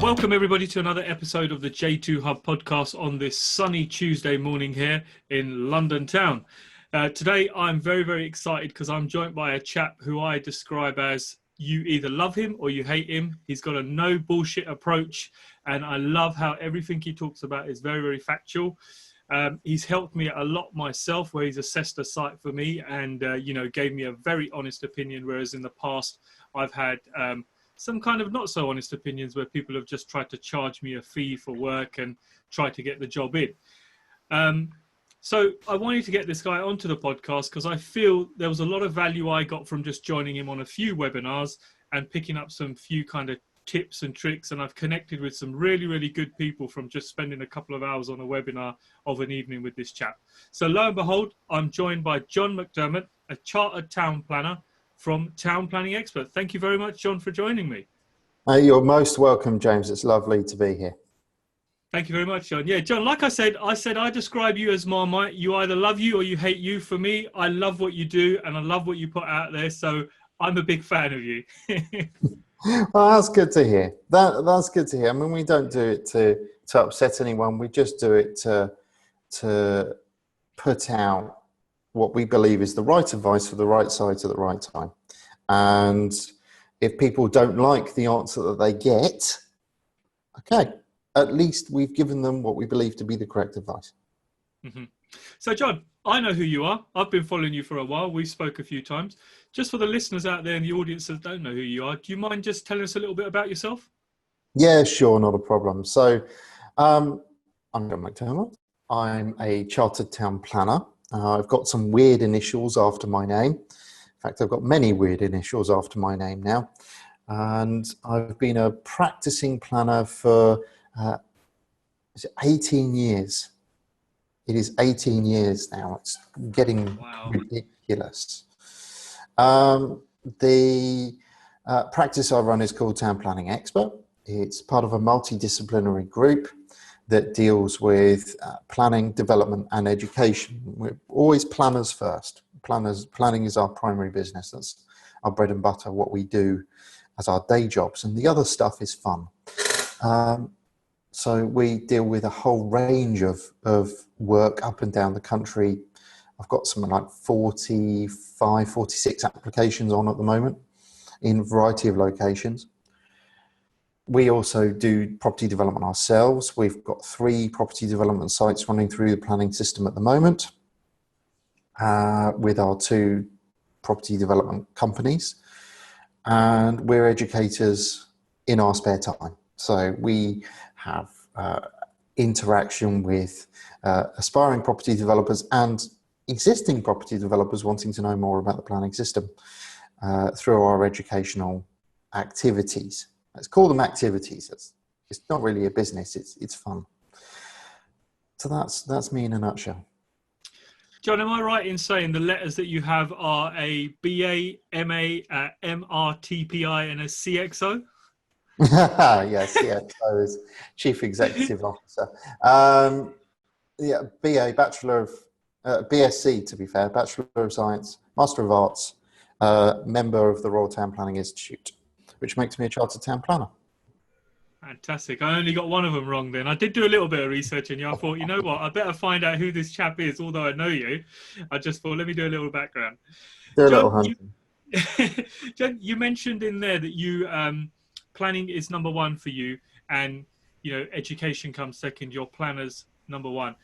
Welcome everybody to another episode of the J2 Hub podcast on this sunny Tuesday morning here in London town. Today I'm very, very excited because I'm joined by a chap who I describe as you either love him or you hate him. He's got a no bullshit approach and I love how everything he talks about is very, very factual. He's helped me a lot myself where he's assessed a site for me and, gave me a very honest opinion, whereas in the past I've had some kind of not so honest opinions where people have just tried to charge me a fee for work and try to get the job in. So I wanted to get this guy onto the podcast because I feel there was a lot of value I got from just joining him on a few webinars and picking up some few kind of tips and tricks. And I've connected with some really, really good people from just spending a couple of hours on a webinar of an evening with this chap. So lo and behold, I'm joined by Jon McDermott, a chartered town planner from Town Planning Expert. Thank you very much, Jon, for joining me. You're most welcome, James. It's lovely to be here. Thank you very much, Jon. Yeah, Jon, like I said I describe you as Marmite. You either love you or you hate you. For me, I love what you do and I love what you put out there. So I'm a big fan of you. Well, that's good to hear. That's good to hear. I mean, we don't do it to upset anyone. We just do it to put out what we believe is the right advice for the right site at the right time. And if people don't like the answer that they get, okay, at least we've given them what we believe to be the correct advice. Mm-hmm. So, Jon, I know who you are. I've been following you for a while. We spoke a few times. Just for the listeners out there in the audience that don't know who you are, do you mind just telling us a little bit about yourself? Yeah, sure, not a problem. So, I'm Jon McDermott. I'm a chartered town planner. I've got some weird initials after my name. In fact, I've got many weird initials after my name now. And I've been a practicing planner for 18 years. It is 18 years now. It's getting ridiculous. The practice I run is called Town Planning Expert. It's part of a multidisciplinary group that deals with planning, development, and education. We're always planners first. Planning is our primary business. That's our bread and butter, what we do as our day jobs. And the other stuff is fun. So we deal with a whole range of work up and down the country. I've got something like 45, 46 applications on at the moment in a variety of locations. We also do property development ourselves. We've got 3 property development sites running through the planning system at the moment with our 2 property development companies. And we're educators in our spare time. So we have interaction with aspiring property developers and existing property developers wanting to know more about the planning system through our educational activities. Let's call them activities. It's not really a business. It's fun. So that's me in a nutshell. Jon, am I right in saying the letters that you have are a BA, MA, MRTPI, and a CXO? Yes, CXO is Chief Executive Officer. BA, Bachelor of BSc, to be fair, Bachelor of Science, Master of Arts, member of the Royal Town Planning Institute, which makes me a chartered town planner. Fantastic. I only got one of them wrong then. I did do a little bit of research on you. I thought, you know what, I better find out who this chap is, although I know you. I just thought, let me do a little background. Jon, you mentioned in there that you planning is number one for you and, education comes second, your planner's number one.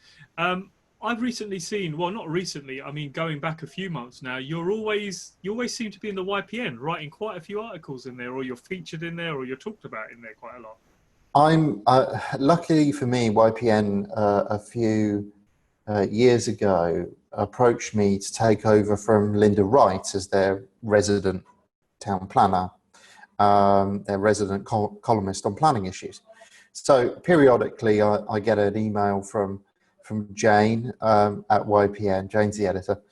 I've recently seen, well, not recently, I mean, going back a few months now, you always seem to be in the YPN, writing quite a few articles in there, or you're featured in there, or you're talked about in there quite a lot. I'm, luckily for me, YPN a few years ago approached me to take over from Linda Wright as their resident town planner, their resident columnist on planning issues. So periodically I get an email from Jane at YPN, Jane's the editor,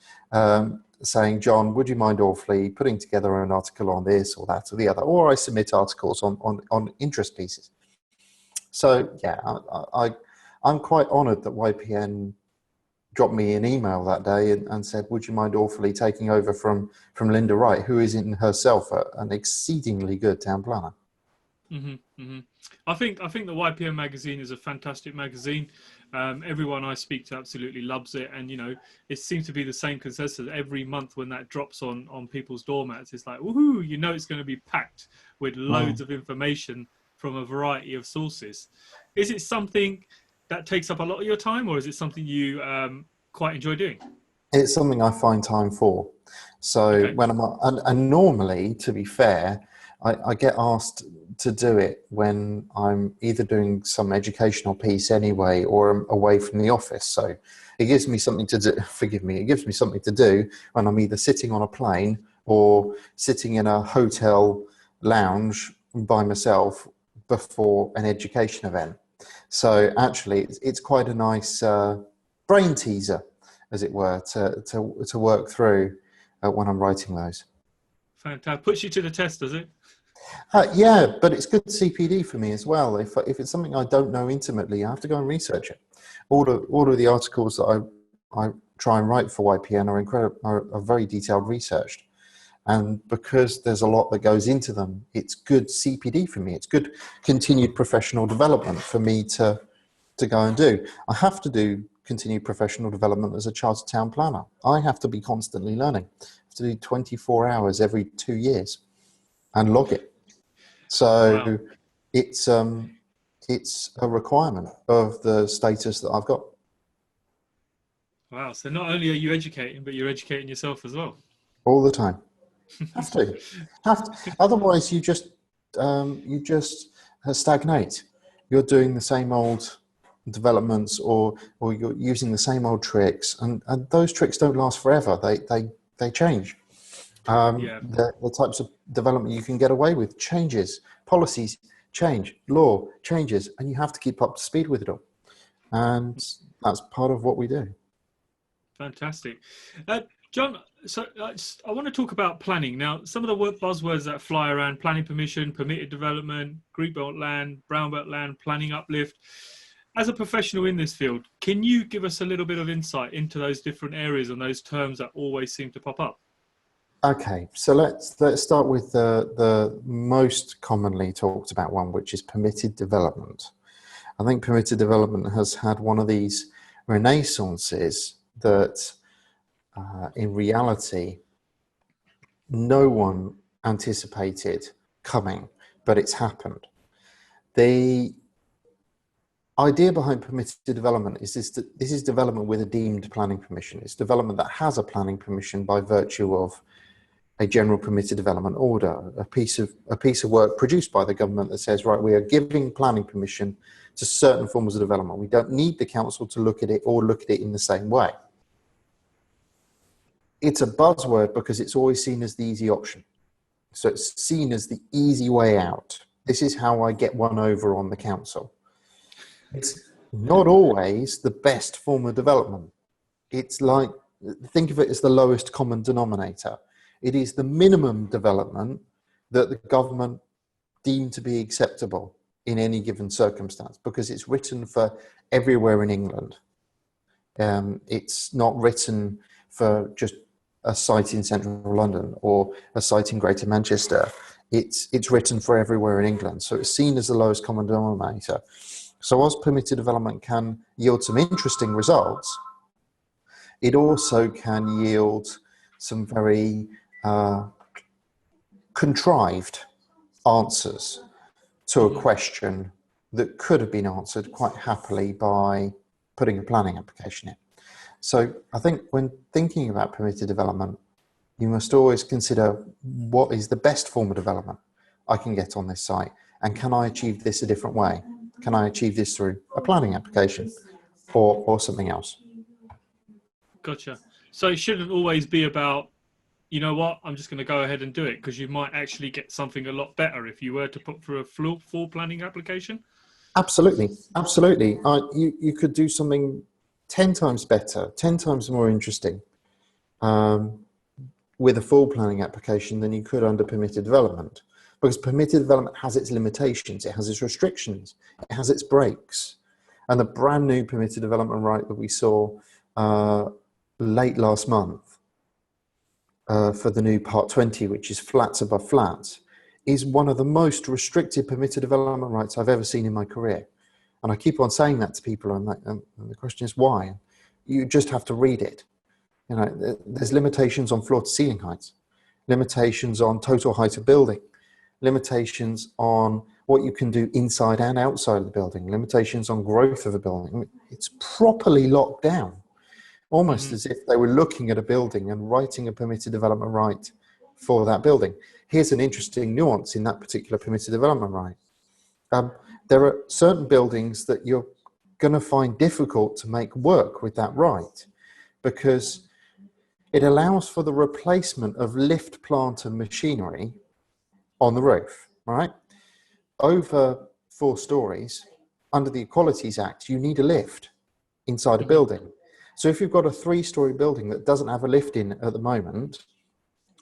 saying, Jon, would you mind awfully putting together an article on this or that or the other? Or I submit articles on interest pieces. So yeah, I'm quite honoured that YPN dropped me an email that day and said, would you mind awfully taking over from Linda Wright, who is in herself an exceedingly good town planner. Hmm. Hmm. I think the YPM magazine is a fantastic magazine. Everyone I speak to absolutely loves it, and it seems to be the same consensus every month when that drops on people's doormats. It's like, woohoo! It's going to be packed with loads Mm. of information from a variety of sources. Is it something that takes up a lot of your time, or is it something you quite enjoy doing? It's something I find time for. So Okay. when and normally, to be fair, I get asked to do it when I'm either doing some educational piece anyway, or I'm away from the office. So it gives me something to do. Forgive me. It gives me something to do when I'm either sitting on a plane or sitting in a hotel lounge by myself before an education event. So actually, it's quite a nice brain teaser, as it were, to work through when I'm writing those. Fantastic. Puts you to the test, does it? Yeah, but it's good CPD for me as well. If it's something I don't know intimately, I have to go and research it. All of the articles that I try and write for YPN are are very detailed researched, and because there's a lot that goes into them, it's good CPD for me. It's good continued professional development for me to go and do. I have to do continued professional development as a chartered town planner. I have to be constantly learning. I have to do 24 hours every 2 years and log it. Wow. So it's a requirement of the status that I've got. Wow. So not only are you educating, but you're educating yourself as well. All the time. Have to. Have to. Otherwise, you just stagnate. You're doing the same old developments, or you're using the same old tricks, and those tricks don't last forever. They change. Yeah. The types of development you can get away with changes, policies change, law changes, and you have to keep up to speed with it all. And that's part of what we do. Fantastic. John, so I want to talk about planning. Now, some of the buzzwords that fly around: planning permission, permitted development, green belt land, brown belt land, planning uplift. As a professional in this field, can you give us a little bit of insight into those different areas and those terms that always seem to pop up? Okay, so let's start with the most commonly talked about one, which is permitted development. I think permitted development has had one of these renaissances that, in reality, no one anticipated coming, but it's happened. The idea behind permitted development is this is development with a deemed planning permission. It's development that has a planning permission by virtue of a general permitted development order, a piece of work produced by the government that says, right, we are giving planning permission to certain forms of development. We don't need the council to look at it or look at it in the same way. It's a buzzword because it's always seen as the easy option. So it's seen as the easy way out. This is how I get one over on the council. It's not always the best form of development. It's like, think of it as the lowest common denominator. It is the minimum development that the government deemed to be acceptable in any given circumstance, because it's written for everywhere in England. It's not written for just a site in central London or a site in Greater Manchester. It's written for everywhere in England. So it's seen as the lowest common denominator. So whilst permitted development can yield some interesting results, it also can yield some very contrived answers to a Mhm. question that could have been answered quite happily by putting a planning application in. So I think when thinking about permitted development, you must always consider what is the best form of development I can get on this site, and can I achieve this a different way? Can I achieve this through a planning application or something else? Gotcha. So it shouldn't always be about, you know what, I'm just going to go ahead and do it, because you might actually get something a lot better if you were to put through a full planning application. Absolutely, absolutely. You could do something 10 times better, 10 times more interesting um, with a full planning application than you could under permitted development. Because permitted development has its limitations, it has its restrictions, it has its breaks. And the brand new permitted development right that we saw late last month for the new Part 20, which is flats above flats, is one of the most restricted permitted development rights I've ever seen in my career. And I keep on saying that to people, and the question is why? You just have to read it. You know, there's limitations on floor to ceiling heights, limitations on total height of building, limitations on what you can do inside and outside of the building, limitations on growth of a building. I mean, it's properly locked down, almost as if they were looking at a building and writing a permitted development right for that building. Here's an interesting nuance in that particular permitted development right. There are certain buildings that you're going to find difficult to make work with that right, because it allows for the replacement of lift plant and machinery on the roof, right? Over 4 stories, under the Equalities Act, you need a lift inside a building. So if you've got a 3-story building that doesn't have a lift in at the moment,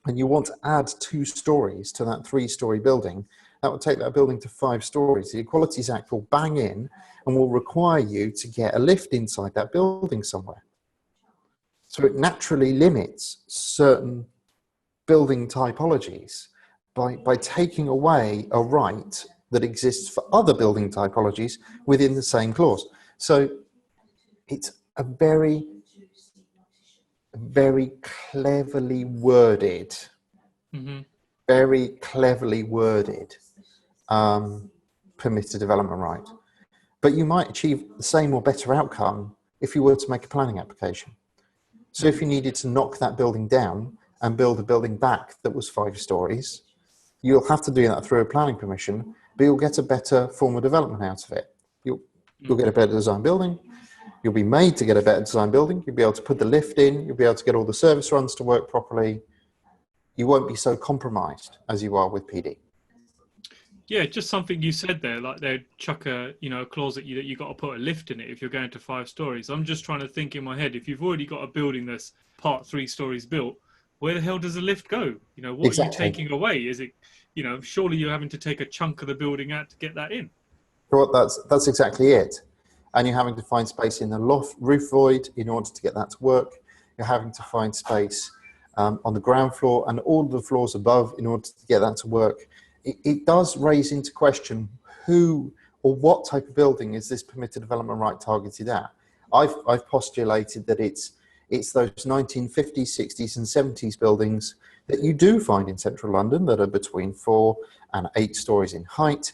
and you want to add 2 stories to that 3-story building, that will take that building to 5 stories. The Equalities Act will bang in and will require you to get a lift inside that building somewhere. So it naturally limits certain building typologies by taking away a right that exists for other building typologies within the same clause. So it's a very, very cleverly worded, very cleverly worded permitted development right. But you might achieve the same or better outcome if you were to make a planning application. So if you needed to knock that building down and build a building back that was 5 stories, you'll have to do that through a planning permission, but you'll get a better form of development out of it. You'll get a better design building. You'll be made to get a better design building. You'll be able to put the lift in. You'll be able to get all the service runs to work properly. You won't be so compromised as you are with PD. Yeah, just something you said there, like they'd chuck a clause at you that you got to put a lift in it if you're going to 5 stories. I'm just trying to think in my head, if you've already got a building that's part 3 stories built, where the hell does the lift go? You know, what Exactly. are you taking away? Is it, surely you're having to take a chunk of the building out to get that in. Well, that's exactly it. And you're having to find space in the loft roof void in order to get that to work. You're having to find space on the ground floor and all the floors above in order to get that to work. It does raise into question who or what type of building is this permitted development right targeted at. I've postulated that it's those 1950s, 60s and 70s buildings that you do find in central London that are between 4 and 8 stories in height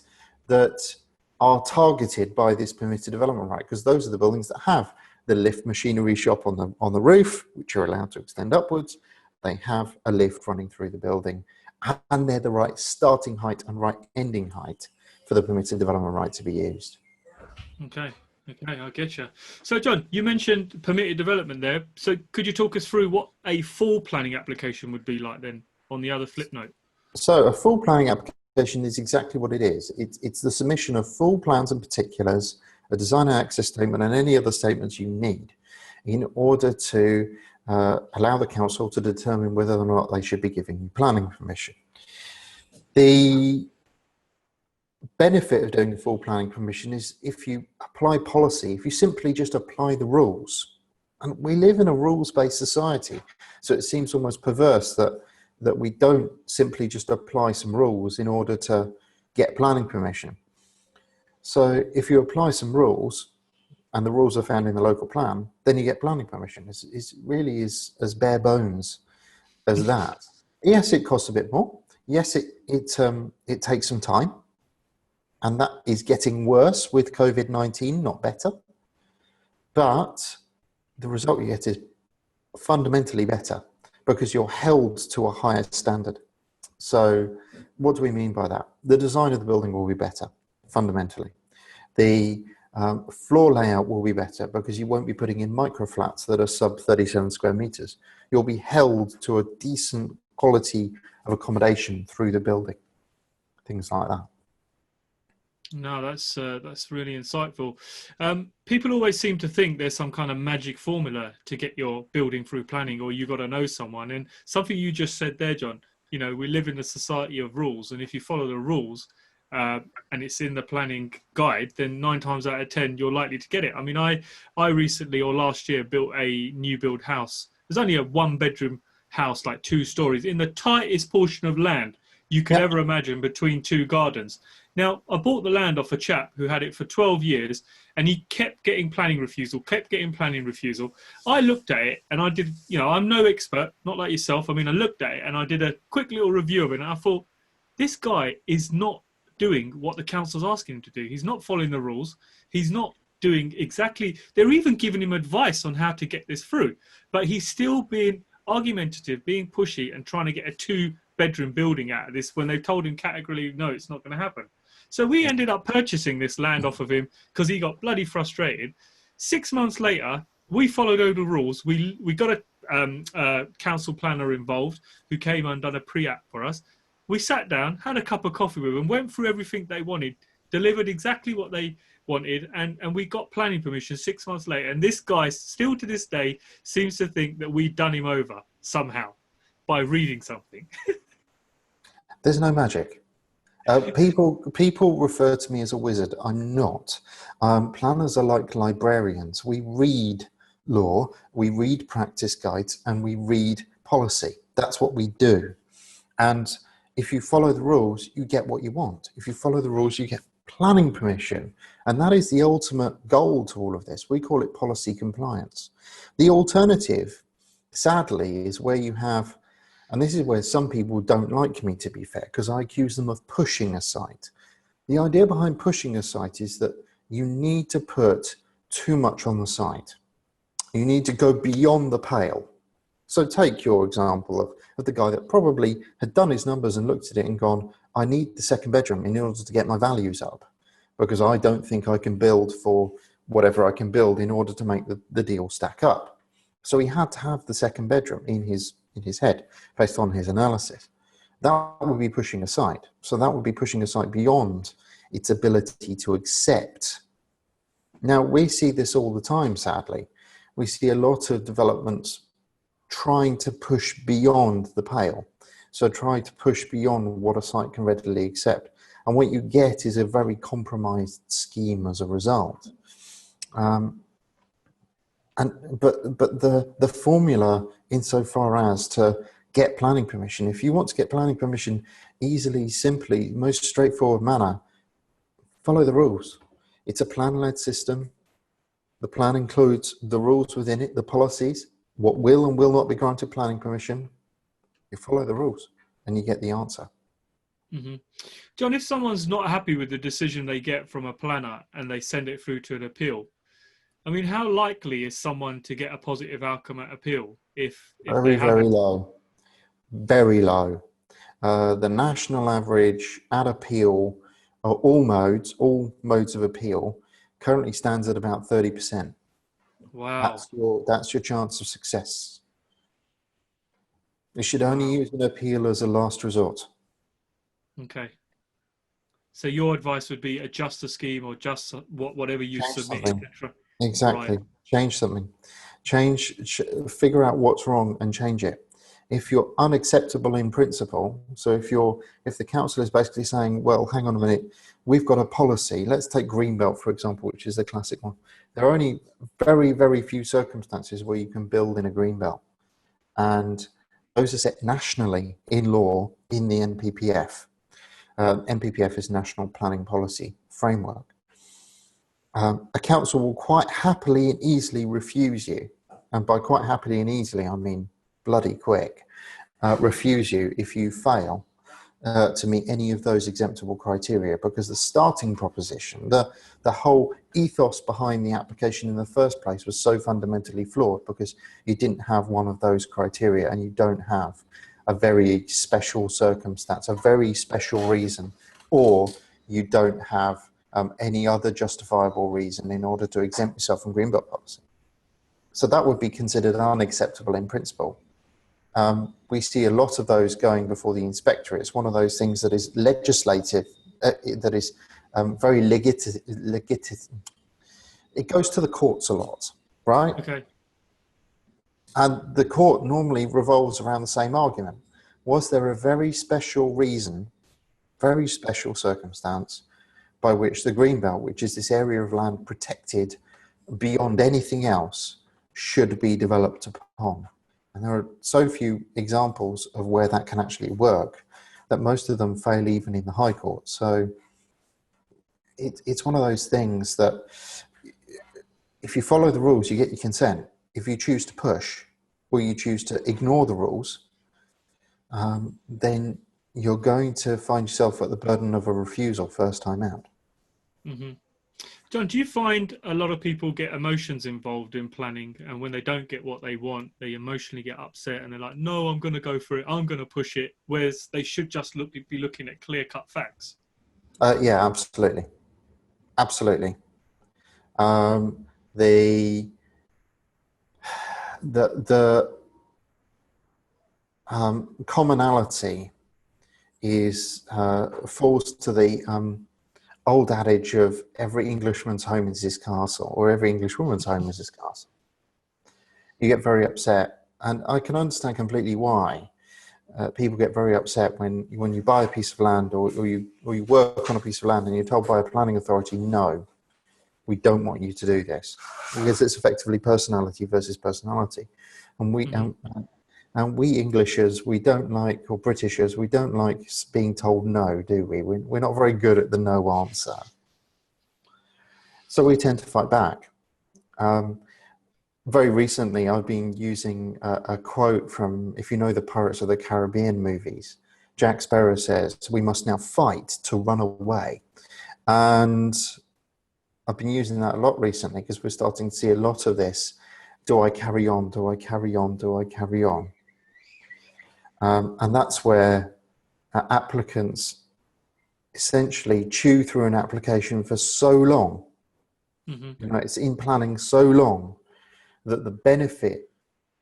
that are targeted by this permitted development right, because those are the buildings that have the lift machinery shop on the roof, which are allowed to extend upwards. They have a lift running through the building, and they're the right starting height and right ending height for the permitted development right to be used. Okay, I get you. So, John, you mentioned permitted development there. So could you talk us through what a full planning application would be like then on the other flip note? So a full planning application is exactly what it is. It's the submission of full plans and particulars, a design and access statement, and any other statements you need in order to allow the council to determine whether or not they should be giving you planning permission. The benefit of doing the full planning permission is if you apply policy, if you simply just apply the rules. And we live in a rules-based society, so it seems almost perverse that we don't simply just apply some rules in order to get planning permission. So if you apply some rules, and the rules are found in the local plan, then you get planning permission. It really is as bare bones as that. Yes, it costs a bit more. Yes, it takes some time, and that is getting worse with COVID-19, not better. But the result you get is fundamentally better because you're held to a higher standard. So what do we mean by that? The design of the building will be better, fundamentally. The floor layout will be better because you won't be putting in micro flats that are sub 37 square meters. You'll be held to a decent quality of accommodation through the building, things like that. No, that's really insightful. People always seem to think there's some kind of magic formula to get your building through planning, or you got to know someone. And something you just said there, John, we live in a society of rules, and if you follow the rules, and it's in the planning guide, then 9 times out of 10 you're likely to get it. I mean, I recently or last year built a new build house. There's only a 1-bedroom house, like 2 stories, in the tightest portion of land. you could ever imagine between two gardens. Now, I bought the land off a chap who had it for 12 years, and he kept getting planning refusal, kept getting planning refusal. I looked at it and I did, I'm no expert, not like yourself. I mean, I looked at it and I did a quick little review of it, and I thought, this guy is not doing what the council's asking him to do. He's not following the rules. He's not doing exactly, they're even giving him advice on how to get this through, but he's still being argumentative, being pushy, and trying to get a 2-bedroom building out of this when they told him categorically, no, it's not going to happen. So we ended up purchasing this land off of him because he got bloody frustrated. 6 months later, we followed all the rules. We got a council planner involved who came and done a pre-app for us. We sat down, had a cup of coffee with them, went through everything they wanted, delivered exactly what they wanted, and we got planning permission 6 months later. And this guy, still to this day, seems to think that we'd done him over somehow by reading something. There's no magic. People refer to me as a wizard. I'm not. Planners are like librarians. We read law, we read practice guides, and we read policy. That's what we do. And if you follow the rules, you get what you want. If you follow the rules, you get planning permission. And that is the ultimate goal to all of this. We call it policy compliance. The alternative, sadly, is where you have, and this is where some people don't like me, to be fair, because I accuse them of pushing a site. The idea behind pushing a site is that you need to put too much on the site. You need to go beyond the pale. So take your example of the guy that probably had done his numbers and looked at it and gone, I need the second bedroom in order to get my values up, because I don't think I can build for whatever I can build in order to make the deal stack up. So he had to have the second bedroom in his head based on his analysis. That would be pushing a site. So that would be pushing a site beyond its ability to accept. Now, we see this all the time, sadly. We see a lot of developments trying to push beyond the pale. So try to push beyond what a site can readily accept. And what you get is a very compromised scheme as a result. But the formula, insofar as to get planning permission, if you want to get planning permission easily, simply, most straightforward manner, follow the rules. It's a plan-led system. The plan includes the rules within it, the policies, what will and will not be granted planning permission. You follow the rules and you get the answer. Mm-hmm. John, if someone's not happy with the decision they get from a planner and they send it through to an appeal, I mean, how likely is someone to get a positive outcome at appeal if Very, they haven't? very low. Very low. The national average at appeal, all modes of appeal, currently stands at about 30%. Wow. That's your chance of success. You should only use an appeal as a last resort. Okay. So your advice would be adjust the scheme or just whatever you submit, etc. Exactly. Right. Change something. Figure out what's wrong and change it. If you're unacceptable in principle, so if the council is basically saying, well, hang on a minute, we've got a policy. Let's take Greenbelt, for example, which is the classic one. There are only very, very few circumstances where you can build in a Greenbelt. And those are set nationally in law in the NPPF. NPPF is National Planning Policy Framework. A council will quite happily and easily refuse you, and by quite happily and easily I mean bloody quick, refuse you if you fail to meet any of those exemptable criteria, because the starting proposition, the whole ethos behind the application in the first place was so fundamentally flawed, because you didn't have one of those criteria and you don't have a very special circumstance, a very special reason, or you don't have any other justifiable reason in order to exempt yourself from Greenbelt policy. So that would be considered unacceptable in principle. We see a lot of those going before the inspector. It's one of those things that is legislative, that is very legitimate. It goes to the courts a lot, right? Okay. And the court normally revolves around the same argument. Was there a very special reason, very special circumstance by which the Greenbelt, which is this area of land protected beyond anything else, should be developed upon? And there are so few examples of where that can actually work. that most of them fail even in the High Court. So it's one of those things that if you follow the rules, you get your consent. If you choose to push or you choose to ignore the rules, then you're going to find yourself at the burden of a refusal first time out. Mm-hmm. Jon, do you find a lot of people get emotions involved in planning, and when they don't get what they want, they emotionally get upset and they're like, no, I'm going to go for it, I'm going to push it, whereas they should just be looking at clear-cut facts? Yeah, absolutely. Absolutely. The commonality is falls to the old adage of every Englishman's home is his castle, or every Englishwoman's home is his castle. You get very upset, and I can understand completely why. People get very upset when you buy a piece of land or you work on a piece of land and you're told by a planning authority, no, we don't want you to do this, because it's effectively personality versus personality. And we Englishers, we don't like, or Britishers, we don't like being told no, do we? We're not very good at the no answer. So we tend to fight back. Very recently, I've been using a quote from, if you know the Pirates of the Caribbean movies, Jack Sparrow says, we must now fight to run away. And I've been using that a lot recently because we're starting to see a lot of this. Do I carry on? Do I carry on? Do I carry on? And that's where applicants essentially chew through an application for so long. Mm-hmm. You know, it's in planning so long that the benefit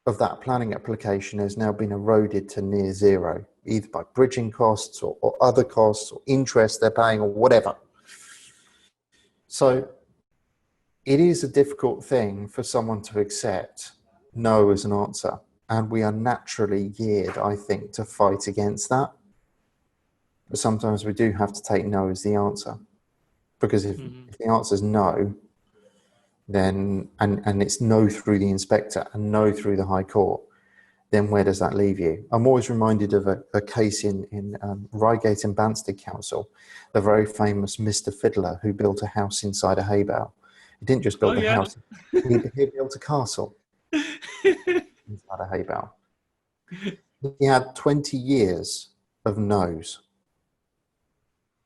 of that planning application has now been eroded to near zero, either by bridging costs or other costs or interest they're paying or whatever. So it is a difficult thing for someone to accept no as an answer. And we are naturally geared, I think, to fight against that. But sometimes we do have to take no as the answer. Because if the answer is no, then and it's no through the inspector and no through the High Court, then where does that leave you? I'm always reminded of a case in Reigate and Banstead Council, the very famous Mr. Fiddler who built a house inside a hay bale. He didn't just build a house, he built a castle inside a hay bale. He had 20 years of no's.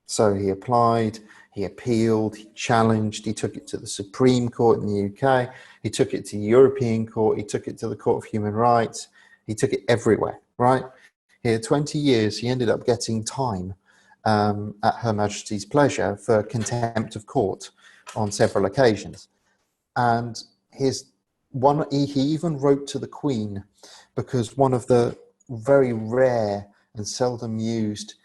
So he applied, he appealed, he challenged, he took it to the Supreme Court in the UK, he took it to the European Court, he took it to the Court of Human Rights, he took it everywhere, right? He had 20 years, he ended up getting time at Her Majesty's pleasure for contempt of court on several occasions. And he even wrote to the Queen, because one of the very rare and seldom used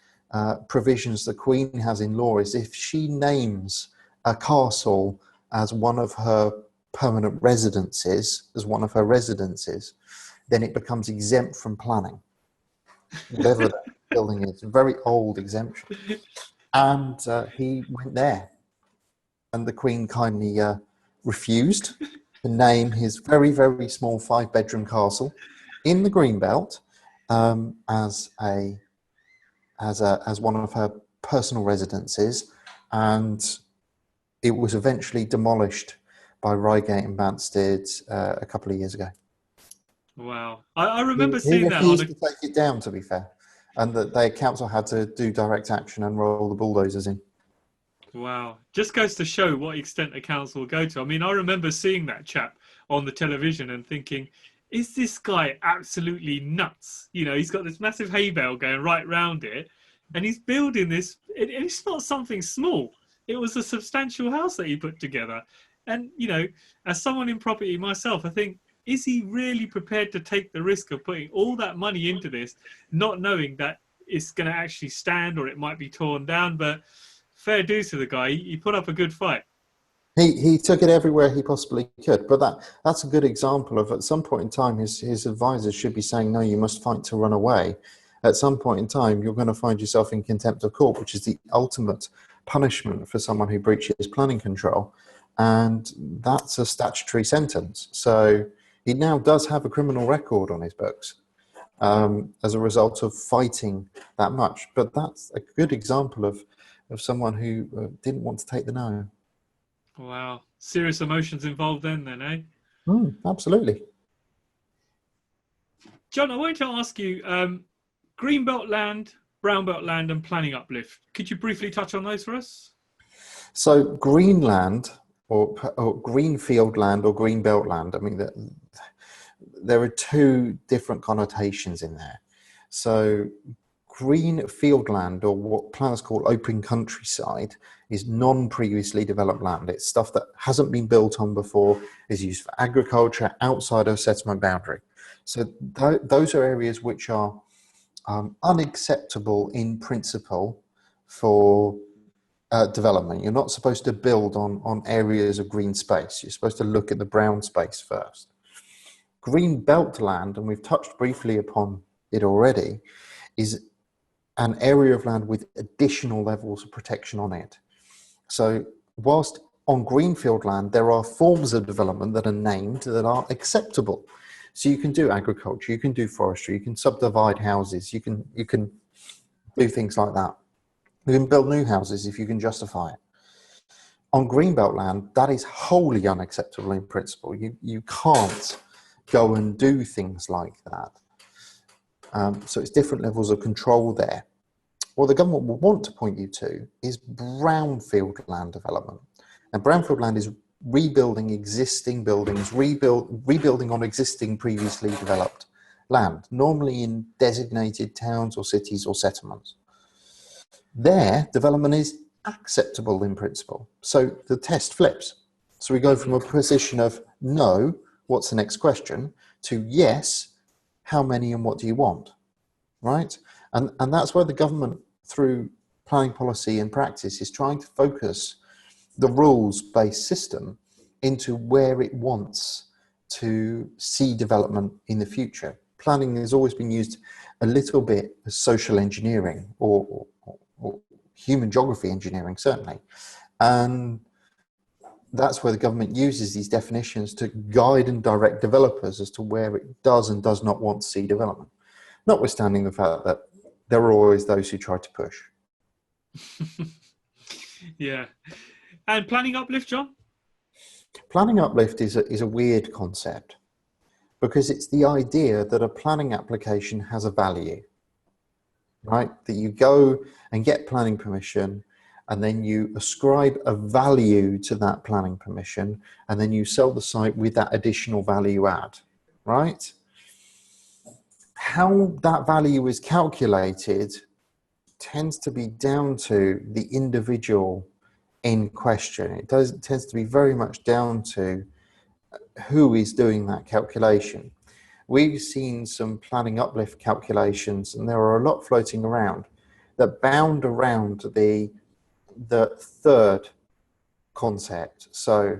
provisions the Queen has in law is if she names a castle as one of her permanent residences, then it becomes exempt from planning. Whatever that building is, a very old exemption. And he went there. And the Queen kindly refused to name his very, very small 5-bedroom castle in the Greenbelt as one of her personal residences, and it was eventually demolished by Reigate and Banstead a couple of years ago. Wow. I remember seeing that. He refused to take it down, to be fair, and that the council had to do direct action and roll the bulldozers in. Wow. Just goes to show what extent the council will go to. I mean, I remember seeing that chap on the television and thinking, is this guy absolutely nuts? You know, he's got this massive hay bale going right round it, and he's building this. It's not something small. It was a substantial house that he put together. And, you know, as someone in property myself, I think, is he really prepared to take the risk of putting all that money into this, not knowing that it's going to actually stand or it might be torn down? But fair dues to the guy. He put up a good fight. He took it everywhere he possibly could, but that's a good example of, at some point in time, his advisors should be saying, no, you must fight to run away. At some point in time, you're going to find yourself in contempt of court, which is the ultimate punishment for someone who breaches planning control, and that's a statutory sentence. So he now does have a criminal record on his books, as a result of fighting that much. But that's a good example of someone who didn't want to take the no. Wow. Serious emotions involved then, eh? Absolutely. John, I wanted to ask you, greenbelt land, brownbelt land, and planning uplift. Could you briefly touch on those for us? So Greenland or greenfield land or greenbelt land, I mean, there are two different connotations in there. So greenfield land, or what planners call open countryside, is non-previously developed land. It's stuff that hasn't been built on before, is used for agriculture outside of settlement boundary. So those are areas which are unacceptable in principle for development. You're not supposed to build on areas of green space. You're supposed to look at the brown space first. Green belt land, and we've touched briefly upon it already, is an area of land with additional levels of protection on it. So whilst on greenfield land, there are forms of development that are named that are acceptable. So you can do agriculture, you can do forestry, you can subdivide houses, you can do things like that. You can build new houses if you can justify it. On greenbelt land, that is wholly unacceptable in principle. You can't go and do things like that. So it's different levels of control there. What the government will want to point you to is brownfield land development. And brownfield land is rebuilding existing buildings, rebuilding on existing previously developed land, normally in designated towns or cities or settlements. There, development is acceptable in principle. So the test flips. So we go from a position of no, what's the next question, to yes, how many and what do you want, right? And that's where the government, through planning policy and practice, is trying to focus the rules-based system into where it wants to see development in the future. Planning has always been used a little bit as social engineering or human geography engineering, certainly. And that's where the government uses these definitions to guide and direct developers as to where it does and does not want to see development, notwithstanding the fact that there are always those who try to push. Yeah. And planning uplift, John? Planning uplift is a weird concept because it's the idea that a planning application has a value, right? That you go and get planning permission and then you ascribe a value to that planning permission and then you sell the site with that additional value add, right? How that value is calculated tends to be down to the individual in question. It tends to be very much down to who is doing that calculation. We've seen some planning uplift calculations, and there are a lot floating around that bound around the third concept. So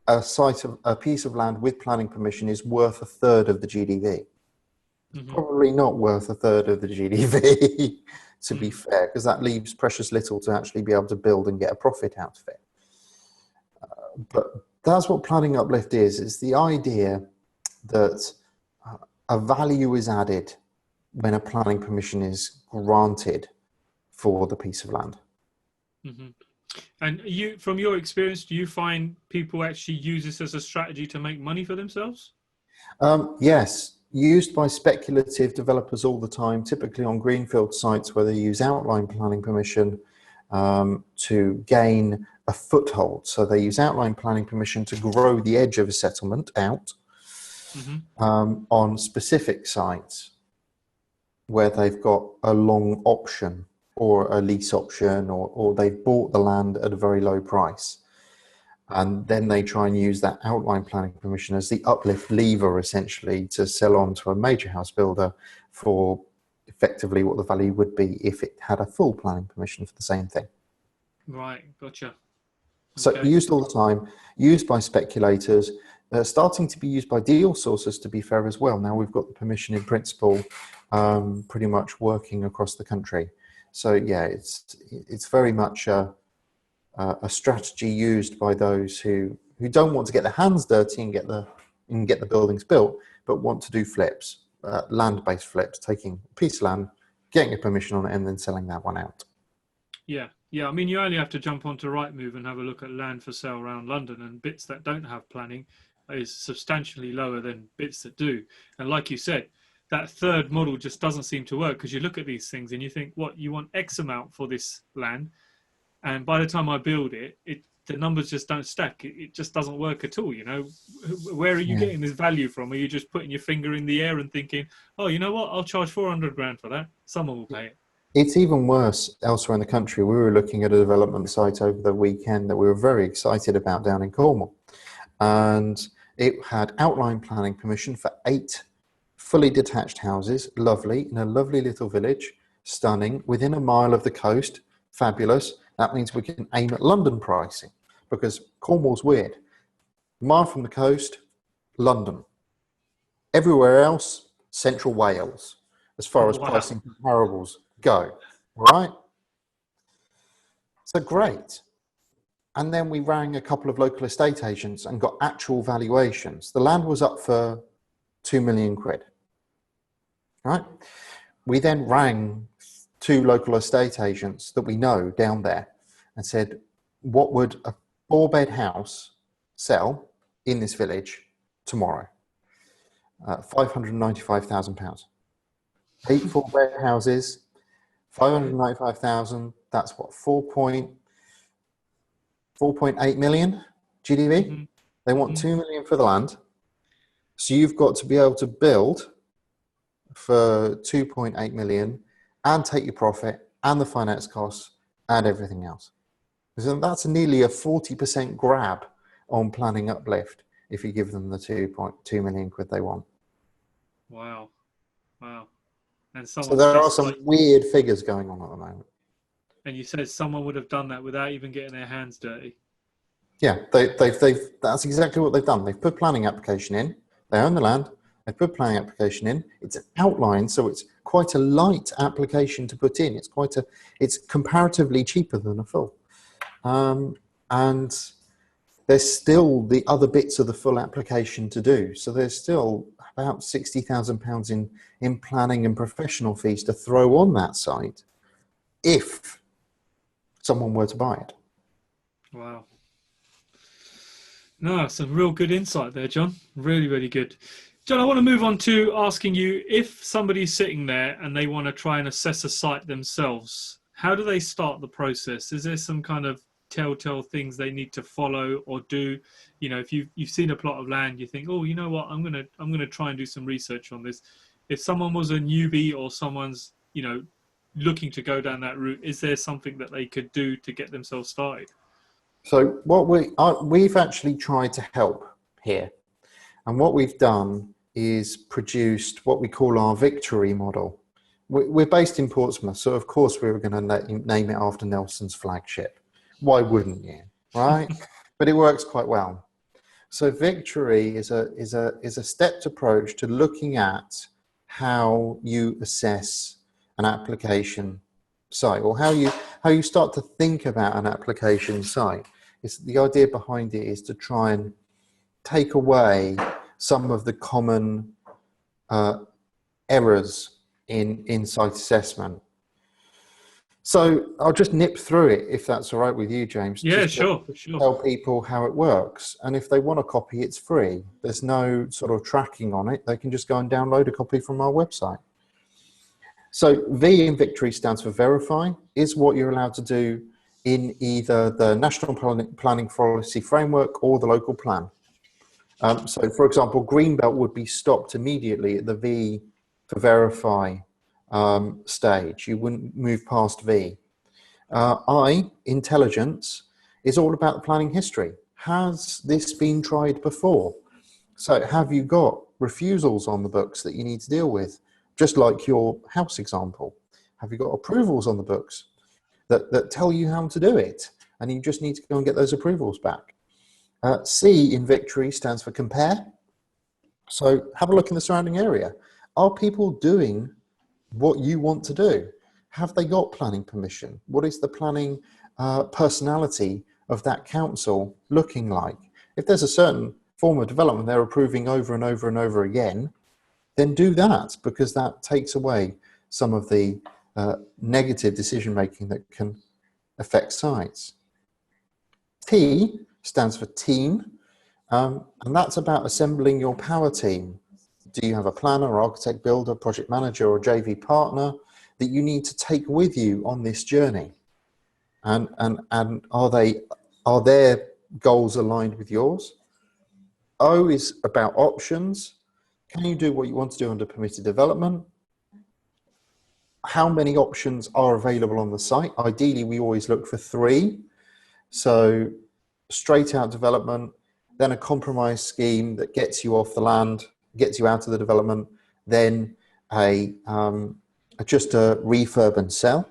a piece of land with planning permission is worth a third of the GDV. Mm-hmm. Probably not worth a third of the GDV, to be fair, because that leaves precious little to actually be able to build and get a profit out of it. But that's what planning uplift is. It's the idea that a value is added when a planning permission is granted for the piece of land. Mm-hmm. And you, from your experience, do you find people actually use this as a strategy to make money for themselves? Yes. Used by speculative developers all the time, typically on greenfield sites where they use outline planning permission to gain a foothold. So they use outline planning permission to grow the edge of a settlement out on specific sites where they've got a long option or a lease option or they've bought the land at a very low price. And then they try and use that outline planning permission as the uplift lever, essentially, to sell on to a major house builder for effectively what the value would be if it had a full planning permission for the same thing. Right, gotcha. So used all the time, used by speculators, starting to be used by deal sources, to be fair, as well. Now we've got the permission in principle pretty much working across the country. So yeah, it's very much a strategy used by those who don't want to get their hands dirty and get the buildings built, but want to do flips. land-based flips, taking a piece of land, getting a permission on it, and then selling that one out. Yeah, yeah. I mean, you only have to jump onto Rightmove and have a look at land for sale around London, and bits that don't have planning is substantially lower than bits that do. And like you said, that third model just doesn't seem to work, because you look at these things and you think, what, you want X amount for this land, and by the time I build it, the numbers just don't stack. It just doesn't work at all. You know, where are you getting this value from? Are you just putting your finger in the air and thinking, oh, you know what, I'll charge 400 grand for that, someone will pay it? It's even worse elsewhere in the country. We were looking at a development site over the weekend that we were very excited about down in Cornwall, and it had outline planning permission for 8 fully detached houses, lovely, in a lovely little village, stunning, within a mile of the coast, fabulous. That means we can aim at London pricing, because Cornwall's weird. Mile from the coast, London. Everywhere else, Central Wales, as far as pricing comparables go, right? So great. And then we rang a couple of local estate agents and got actual valuations. The land was up for 2 million quid, right? We then rang 2 local estate agents that we know down there and said, what would a 4-bed house sell in this village tomorrow? £595,000. 8 4-bed houses, 595,000. That's what, 4.8 million GDV. Mm-hmm. They want 2 million for the land. So you've got to be able to build for 2.8 million and take your profit and the finance costs and everything else. So that's nearly a 40% grab on planning uplift if you give them the 2.2 million quid they want. Wow. Wow. And so there are some weird figures going on at the moment. And you said someone would have done that without even getting their hands dirty. Yeah, that's exactly what they've done. They've put planning application in. They own the land. They've put planning application in. It's an outline, so it's quite a light application to put in. It's comparatively cheaper than a full. And there's still the other bits of the full application to do. So there's still about £60,000 in planning and professional fees to throw on that site if someone were to buy it. Wow. No, some real good insight there, John. Really, really good. John, I want to move on to asking you, if somebody's sitting there and they want to try and assess a site themselves, how do they start the process? Is there some kind of telltale things they need to follow or do? You know, if you've seen a plot of land, you think, oh, you know what, I'm gonna try and do some research on this. If someone was a newbie or someone's, you know, looking to go down that route, is there something that they could do to get themselves started? So what we've actually tried to help here, and what we've done is produced what we call our victory model. We're based in Portsmouth, so of course we were going to name it after Nelson's flagship. Why wouldn't you, right? But it works quite well. So victory is a stepped approach to looking at how you assess an application site, or how you start to think about an application site. It's the idea behind it is to try and take away some of the common errors in site assessment. So I'll just nip through it, if that's all right with you, James. Yeah, just sure. Tell people how it works, and if they want a copy, it's free. There's no sort of tracking on it. They can just go and download a copy from our website. So V in victory stands for verify, is what you're allowed to do in either the National Planning Policy Framework or the local plan. So, for example, Greenbelt would be stopped immediately at the V for verify stage. You wouldn't move past V. I, intelligence, is all about the planning history. Has this been tried before? So have you got refusals on the books that you need to deal with? Just like your house example. Have you got approvals on the books that tell you how to do it? And you just need to go and get those approvals back. C in victory stands for compare. So have a look in the surrounding area. Are people doing what you want to do? Have they got planning permission? What is the planning personality of that council looking like? If there's a certain form of development they're approving over and over and over again, then do that, because that takes away some of the negative decision making that can affect sites. T stands for team, and that's about assembling your power team. Do you have a planner, architect, builder, project manager, or JV partner that you need to take with you on this journey? And are their goals aligned with yours? O is about options. Can you do what you want to do under permitted development? How many options are available on the site? Ideally, we always look for 3. So straight out development, then a compromise scheme that gets you off the land, gets you out of the development, then just a refurb and sell.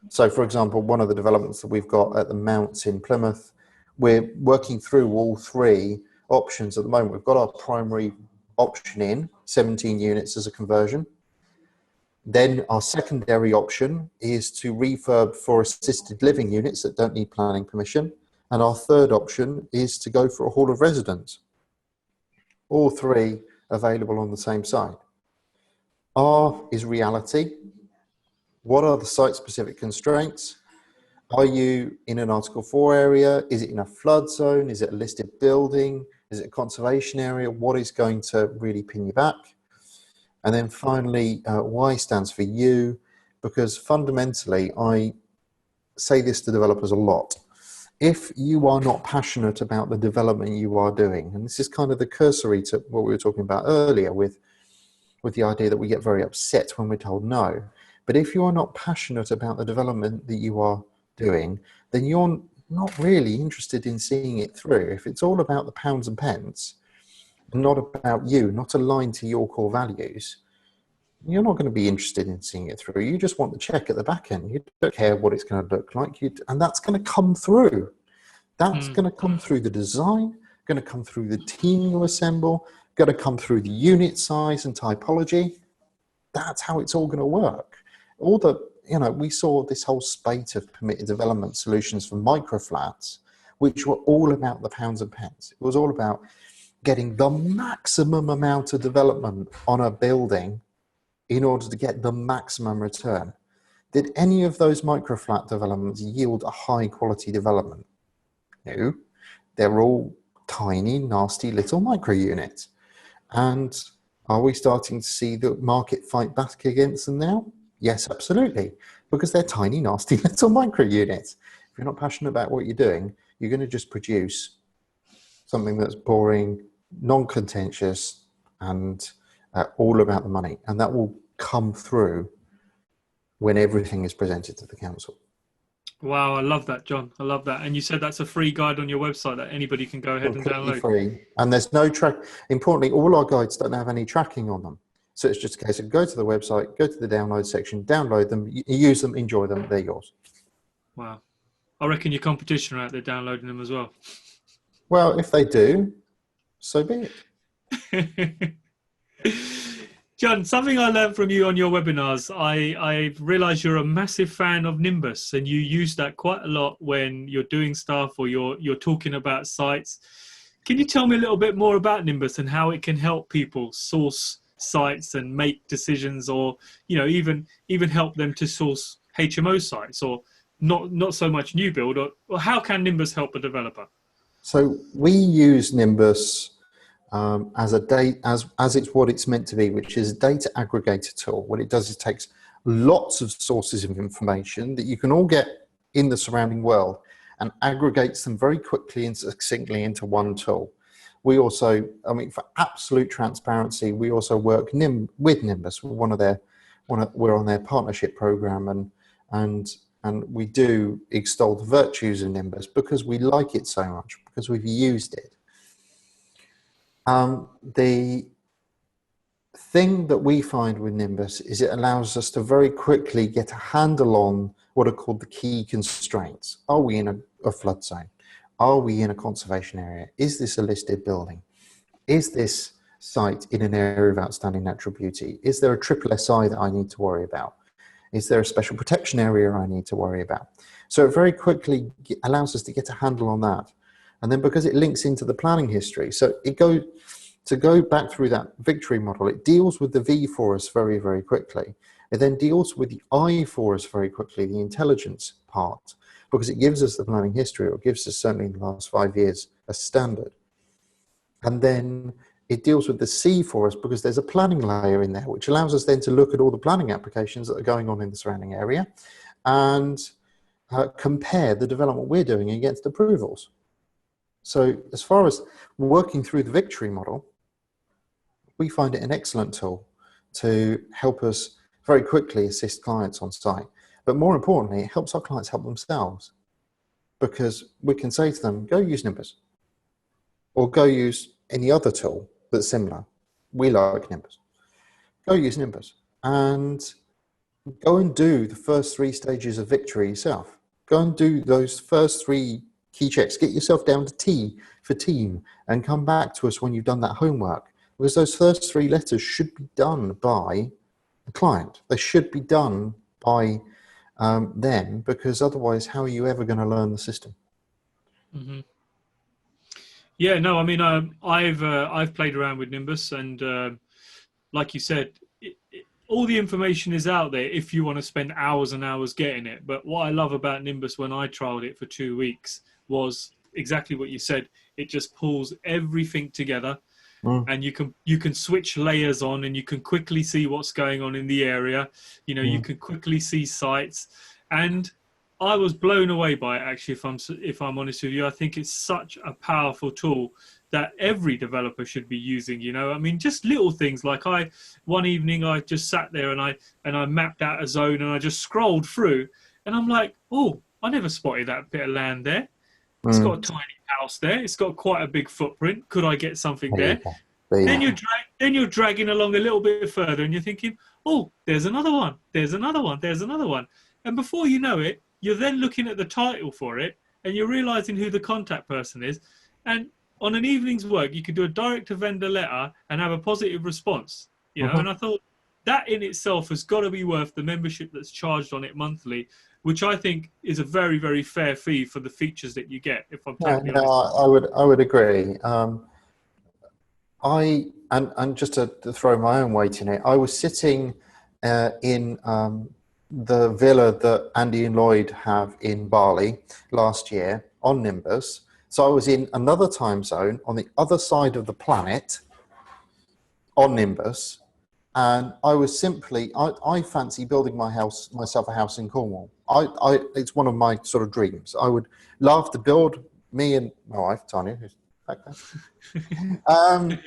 So for example, one of the developments that we've got at the Mounts in Plymouth, we're working through all 3 options at the moment. We've got our primary option in, 17 units as a conversion. Then our secondary option is to refurb for assisted living units that don't need planning permission. And our third option is to go for a hall of residence. All 3 available on the same site. R is reality. What are the site-specific constraints? Are you in an Article 4 area? Is it in a flood zone? Is it a listed building? Is it a conservation area? What is going to really pin you back? And then finally, Y stands for you, because fundamentally, I say this to developers a lot. If you are not passionate about the development you are doing, and this is kind of the cursory to what we were talking about earlier with the idea that we get very upset when we're told no. But if you are not passionate about the development that you are doing, then you're not really interested in seeing it through. If it's all about the pounds and pence, not about you, not aligned to your core values, you're not going to be interested in seeing it through. You just want the check at the back end. You don't care what it's going to look like. And that's going to come through. That's going to come through the design, going to come through the team you assemble, going to come through the unit size and typology. That's how it's all going to work. We saw this whole spate of permitted development solutions for microflats, which were all about the pounds and pence. It was all about getting the maximum amount of development on a building in order to get the maximum return. Did any of those microflat developments yield a high quality development? No, they're all tiny, nasty little micro units. And are we starting to see the market fight back against them now? Yes, absolutely, because they're tiny, nasty little micro units. If you're not passionate about what you're doing, you're going to just produce something that's boring, non-contentious, and all about the money. And that will come through when everything is presented to the council. Wow, I love that, John. I love that. And you said that's a free guide on your website that anybody can go ahead and download. Free. And there's no track. Importantly, all our guides don't have any tracking on them. So it's just a case of go to the website, go to the download section, download them, use them, enjoy them, they're yours. Wow. I reckon your competition are out there downloading them as well. Well, if they do, so be it. John, something I learned from you on your webinars, I realized you're a massive fan of Nimbus, and you use that quite a lot when you're doing stuff or you're talking about sites. Can you tell me a little bit more about Nimbus and how it can help people source sites and make decisions, or even help them to source HMO sites, or not so much new build, or how can Nimbus help a developer? So we use Nimbus as it's what it's meant to be, which is a data aggregator tool. What it does is takes lots of sources of information that you can all get in the surrounding world and aggregates them very quickly and succinctly into one tool. We also, for absolute transparency, we also work with Nimbus. We're on their partnership program, and we do extol the virtues of Nimbus because we like it so much, because we've used it. The thing that we find with Nimbus is it allows us to very quickly get a handle on what are called the key constraints. Are we in a flood zone? Are we in a conservation area? Is this a listed building? Is this site in an area of outstanding natural beauty? Is there a triple SI that I need to worry about? Is there a special protection area I need to worry about? So it very quickly allows us to get a handle on that. And then because it links into the planning history, so to go back through that victory model, it deals with the V for us very, very quickly. It then deals with the I for us very quickly, the intelligence part, because it gives us the planning history, or it gives us certainly in the last 5 years a standard. And then it deals with the C for us because there's a planning layer in there, which allows us then to look at all the planning applications that are going on in the surrounding area and compare the development we're doing against approvals. So as far as working through the victory model, we find it an excellent tool to help us very quickly assist clients on site. But more importantly, it helps our clients help themselves, because we can say to them, go use Nimbus, or go use any other tool that's similar. We like Nimbus. Go use Nimbus and go and do the first 3 stages of victory yourself. Go and do those first 3 key checks. Get yourself down to T for team and come back to us when you've done that homework, because those first 3 letters should be done by the client. They should be done by them, because otherwise how are you ever going to learn the system? Mm-hmm. Yeah, no, I mean, I've played around with Nimbus, and like you said, all the information is out there if you want to spend hours and hours getting it. But what I love about Nimbus when I trialed it for 2 weeks was exactly what you said. It just pulls everything together, and you can switch layers on, and you can quickly see what's going on in the area. You know, you can quickly see sites, and I was blown away by it, actually, if I'm honest with you. I think it's such a powerful tool that every developer should be using. You know, I mean, just little things like one evening I just sat there and I mapped out a zone, and I just scrolled through, and I'm like, oh, I never spotted that bit of land there. It's got a tiny house there. It's got quite a big footprint. Could I get something there? Then you're dragging along a little bit further, and you're thinking, oh, there's another one. There's another one. There's another one. And before you know it, you're then looking at the title for it, and you're realizing who the contact person is. And on an evening's work, you could do a direct to vendor letter and have a positive response. You know, and I thought that in itself has got to be worth the membership that's charged on it monthly, which I think is a very, very fair fee for the features that you get. If I'm totally honest. I would agree. And just to throw my own weight in it, I was sitting in the villa that Andy and Lloyd have in Bali last year on Nimbus. So I was in another time zone on the other side of the planet on Nimbus, and I was simply, I fancy building myself a house in Cornwall. It's one of my sort of dreams. I would love to build, me and my wife, Tanya, who's back there.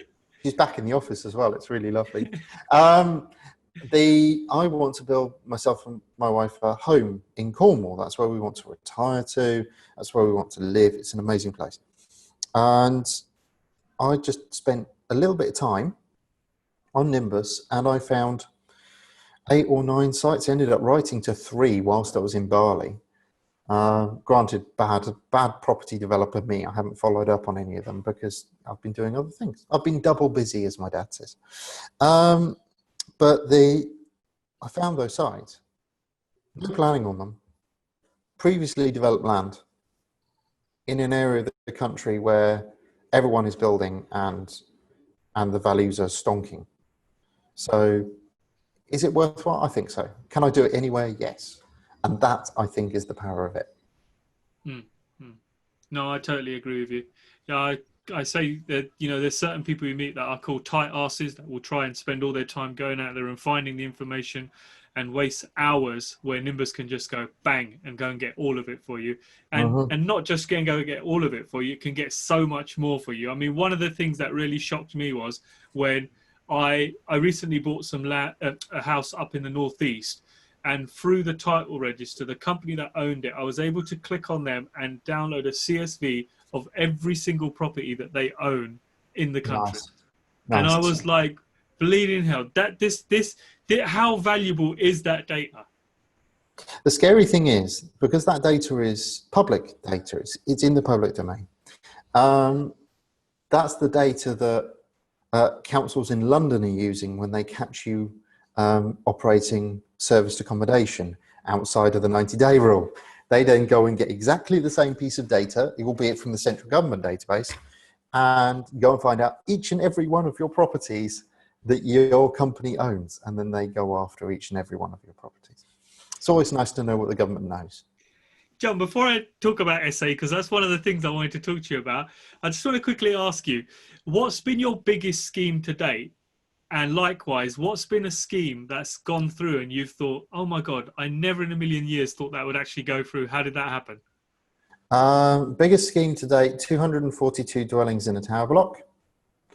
She's back in the office as well. It's really lovely. I want to build myself and my wife a home in Cornwall. That's where we want to retire to. That's where we want to live. It's an amazing place. And I just spent a little bit of time on Nimbus, and I found 8 or 9 sites. I ended up writing to 3 whilst I was in Bali. Granted, bad property developer me. I haven't followed up on any of them because I've been doing other things. I've been double busy, as my dad says. But I found those sites, no planning on them, previously developed land in an area of the country where everyone is building and the values are stonking. So is it worthwhile? I think so. Can I do it anywhere? Yes. And that, I think, is the power of it. No, I totally agree with you. Yeah, I say that, you know, there's certain people you meet that are called tight asses that will try and spend all their time going out there and finding the information and waste hours, where Nimbus can just go bang and go and get all of it for you. And not just go and get all of it for you, it can get so much more for you. I mean, one of the things that really shocked me was when I recently bought a house up in the northeast, and through the title register, the company that owned it, I was able to click on them and download a CSV of every single property that they own in the country. Nice. And I was like, bleeding hell, how valuable is that data? The scary thing is, because that data is public data, it's in the public domain. That's the data that councils in London are using when they catch you operating serviced accommodation outside of the 90-day rule. They then go and get exactly the same piece of data, albeit from the central government database, and go and find out each and every one of your properties that your company owns, and then they go after each and every one of your properties. It's always nice to know what the government knows. Jon, before I talk about SA, because that's one of the things I wanted to talk to you about, I just want to quickly ask you, what's been your biggest scheme to date? And likewise, what's been a scheme that's gone through and you've thought, oh my God, I never in a million years thought that would actually go through. How did that happen? Biggest scheme to date, 242 dwellings in a tower block.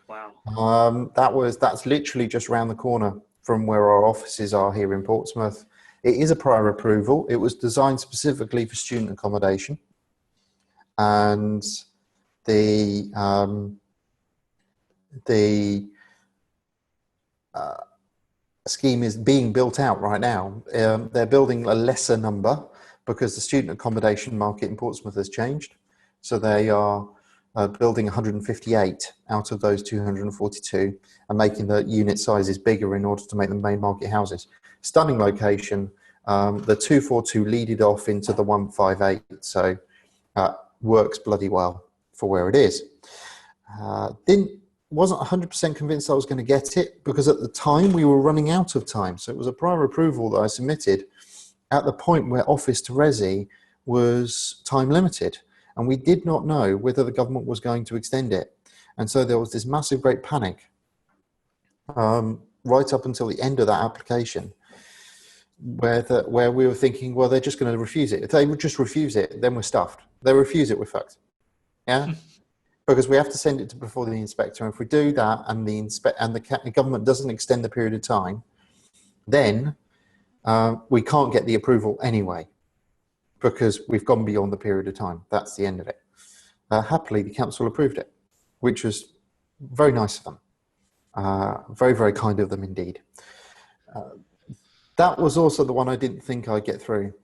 Wow. That's literally just around the corner from where our offices are here in Portsmouth. It is a prior approval. It was designed specifically for student accommodation, and the scheme is being built out right now. They're building a lesser number because the student accommodation market in Portsmouth has changed. So they are building 158 out of those 242 and making the unit sizes bigger in order to make them main market houses. Stunning location. The 242 leaded off into the 158, so works bloody well for where it is. Wasn't 100% convinced I was going to get it because at the time we were running out of time. So it was a prior approval that I submitted at the point where Office to Resi was time limited, and we did not know whether the government was going to extend it. And so there was this massive great panic right up until the end of that application, where we were thinking, well, they're just going to refuse it. If they would just refuse it, then we're stuffed. They refuse it, we're fucked. Yeah. Because we have to send it before the inspector. And if we do that and the government doesn't extend the period of time, then we can't get the approval anyway, because we've gone beyond the period of time. That's the end of it. Happily, the council approved it, which was very nice of them. Very, very kind of them indeed. That was also the one I didn't think I'd get through.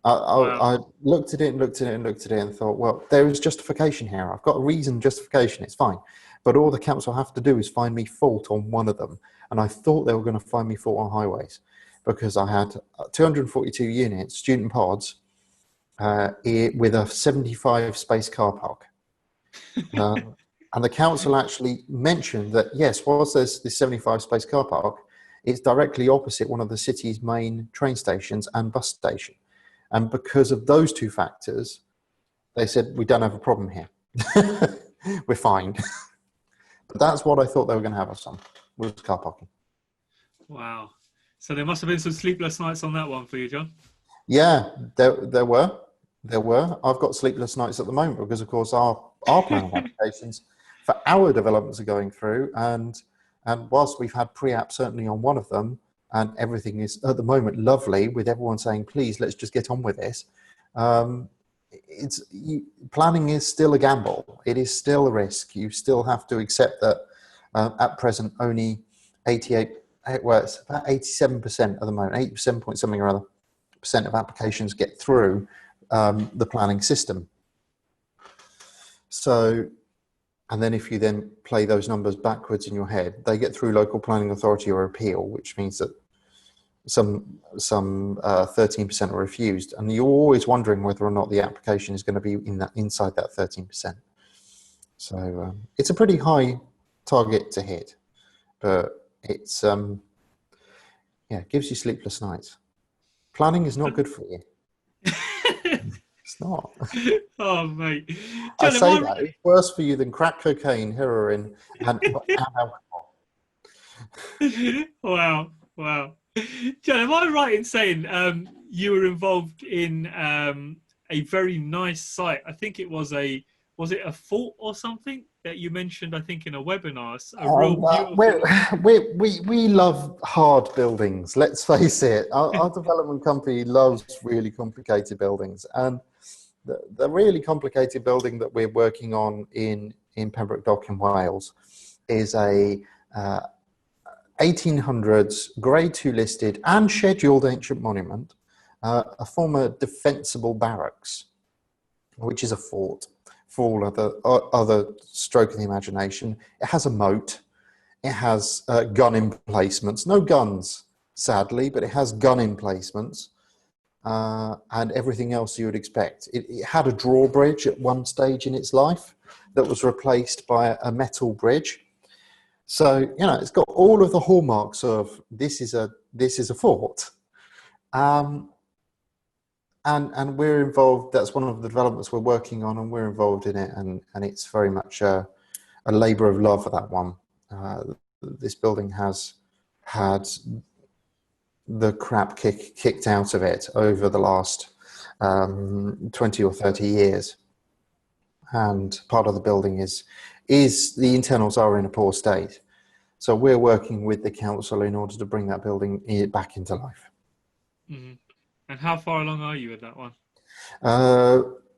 I looked at it and thought, well, there is justification here. I've got a reason, justification, it's fine. But all the council have to do is find me fault on one of them. And I thought they were going to find me fault on highways, because I had 242 units, student pods, with a 75 space car park. And the council actually mentioned that, yes, whilst there's this 75 space car park, it's directly opposite one of the city's main train stations and bus station. And because of those two factors, they said, we don't have a problem here. We're fine. But that's what I thought they were going to have us on, was car parking. Wow. So there must have been some sleepless nights on that one for you, Jon. Yeah, there were. I've got sleepless nights at the moment because, of course, our planning applications for our developments are going through. And whilst we've had pre-app certainly on one of them, and everything is at the moment lovely with everyone saying, please, let's just get on with this. Planning is still a gamble. It is still a risk. You still have to accept that at present only 87% at the moment, 87 point something or other % of applications get through the planning system. So, and then if you then play those numbers backwards in your head, they get through local planning authority or appeal, which means that some 13% are refused, and you're always wondering whether or not the application is going to be inside that 13%. So it's a pretty high target to hit, but it's it gives you sleepless nights. Planning is not good for you. It's not. Oh, mate. Jon, I say that it's worse for you than crack cocaine, heroin, and alcohol. Wow. Jon, am I right in saying you were involved in a very nice site? I think it was it a fort or something that you mentioned, I think, in a webinar? We love hard buildings, let's face it. Our development company loves really complicated buildings. And the really complicated building that we're working on in Pembroke Dock in Wales is a 1800s Grade 2 listed and scheduled ancient monument, a former defensible barracks, which is a fort for all other stroke of the imagination. It has a moat. It has gun emplacements. No guns, sadly, but it has gun emplacements and everything else you would expect. It had a drawbridge at one stage in its life that was replaced by a metal bridge. So, you know, it's got all of the hallmarks of this is a fort. And we're involved. That's one of the developments we're working on, and we're involved in it. And it's very much a labour of love for that one. This building has had the crap kicked out of it over the last 20 or 30 years. And part of the building is the internals are in a poor state. So we're working with the council in order to bring that building back into life. Mm-hmm. And how far along are you with that one?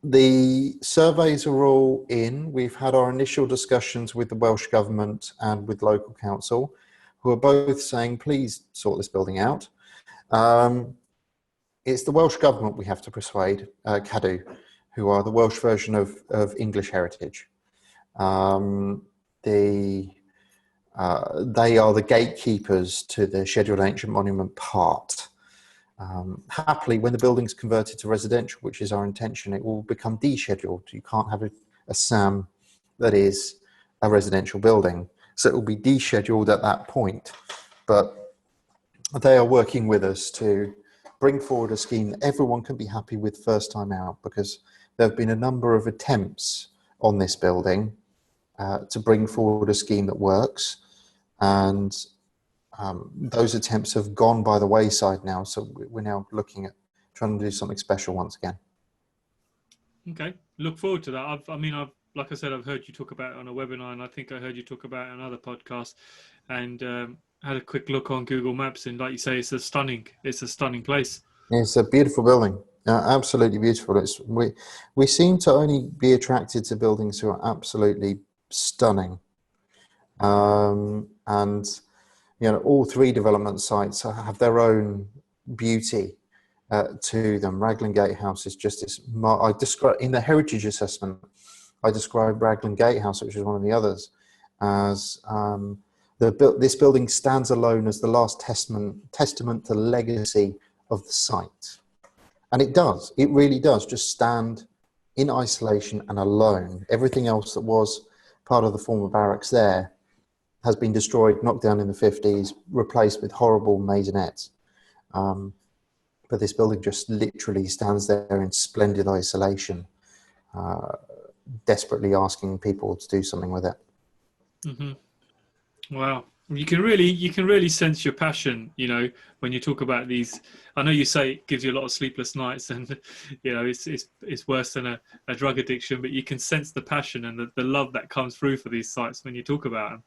The surveys are all in. We've had our initial discussions with the Welsh Government and with local council, who are both saying, please sort this building out. It's the Welsh Government we have to persuade, Cadw, who are the Welsh version of English heritage. They are the gatekeepers to the Scheduled Ancient Monument part. Happily, when the building's converted to residential, which is our intention, it will become descheduled. You can't have a SAM that is a residential building. So it will be descheduled at that point. But they are working with us to bring forward a scheme that everyone can be happy with first time out, because there have been a number of attempts on this building to bring forward a scheme that works. And those attempts have gone by the wayside now. So we're now looking at trying to do something special once again. Okay, look forward to that. I've like I said, I've heard you talk about it on a webinar, and I think I heard you talk about it on another podcast, and had a quick look on Google Maps, and like you say, it's a stunning place. It's a beautiful building, absolutely beautiful. We seem to only be attracted to buildings who are absolutely stunning, and you know, all three development sites have their own beauty to them. Raglan Gatehouse is just this. I describe in the heritage assessment, I described Raglan Gatehouse, which is one of the others, as this building stands alone as the last testament to the legacy of the site. And it does. It really does just stand in isolation and alone. Everything else that was part of the former barracks there has been destroyed, knocked down in the 50s, replaced with horrible maisonettes. But this building just literally stands there in splendid isolation, desperately asking people to do something with it. Mm-hmm. Wow. You can really sense your passion, you know, when you talk about these. I know you say it gives you a lot of sleepless nights, and you know it's worse than a drug addiction, but you can sense the passion and the love that comes through for these sites when you talk about them.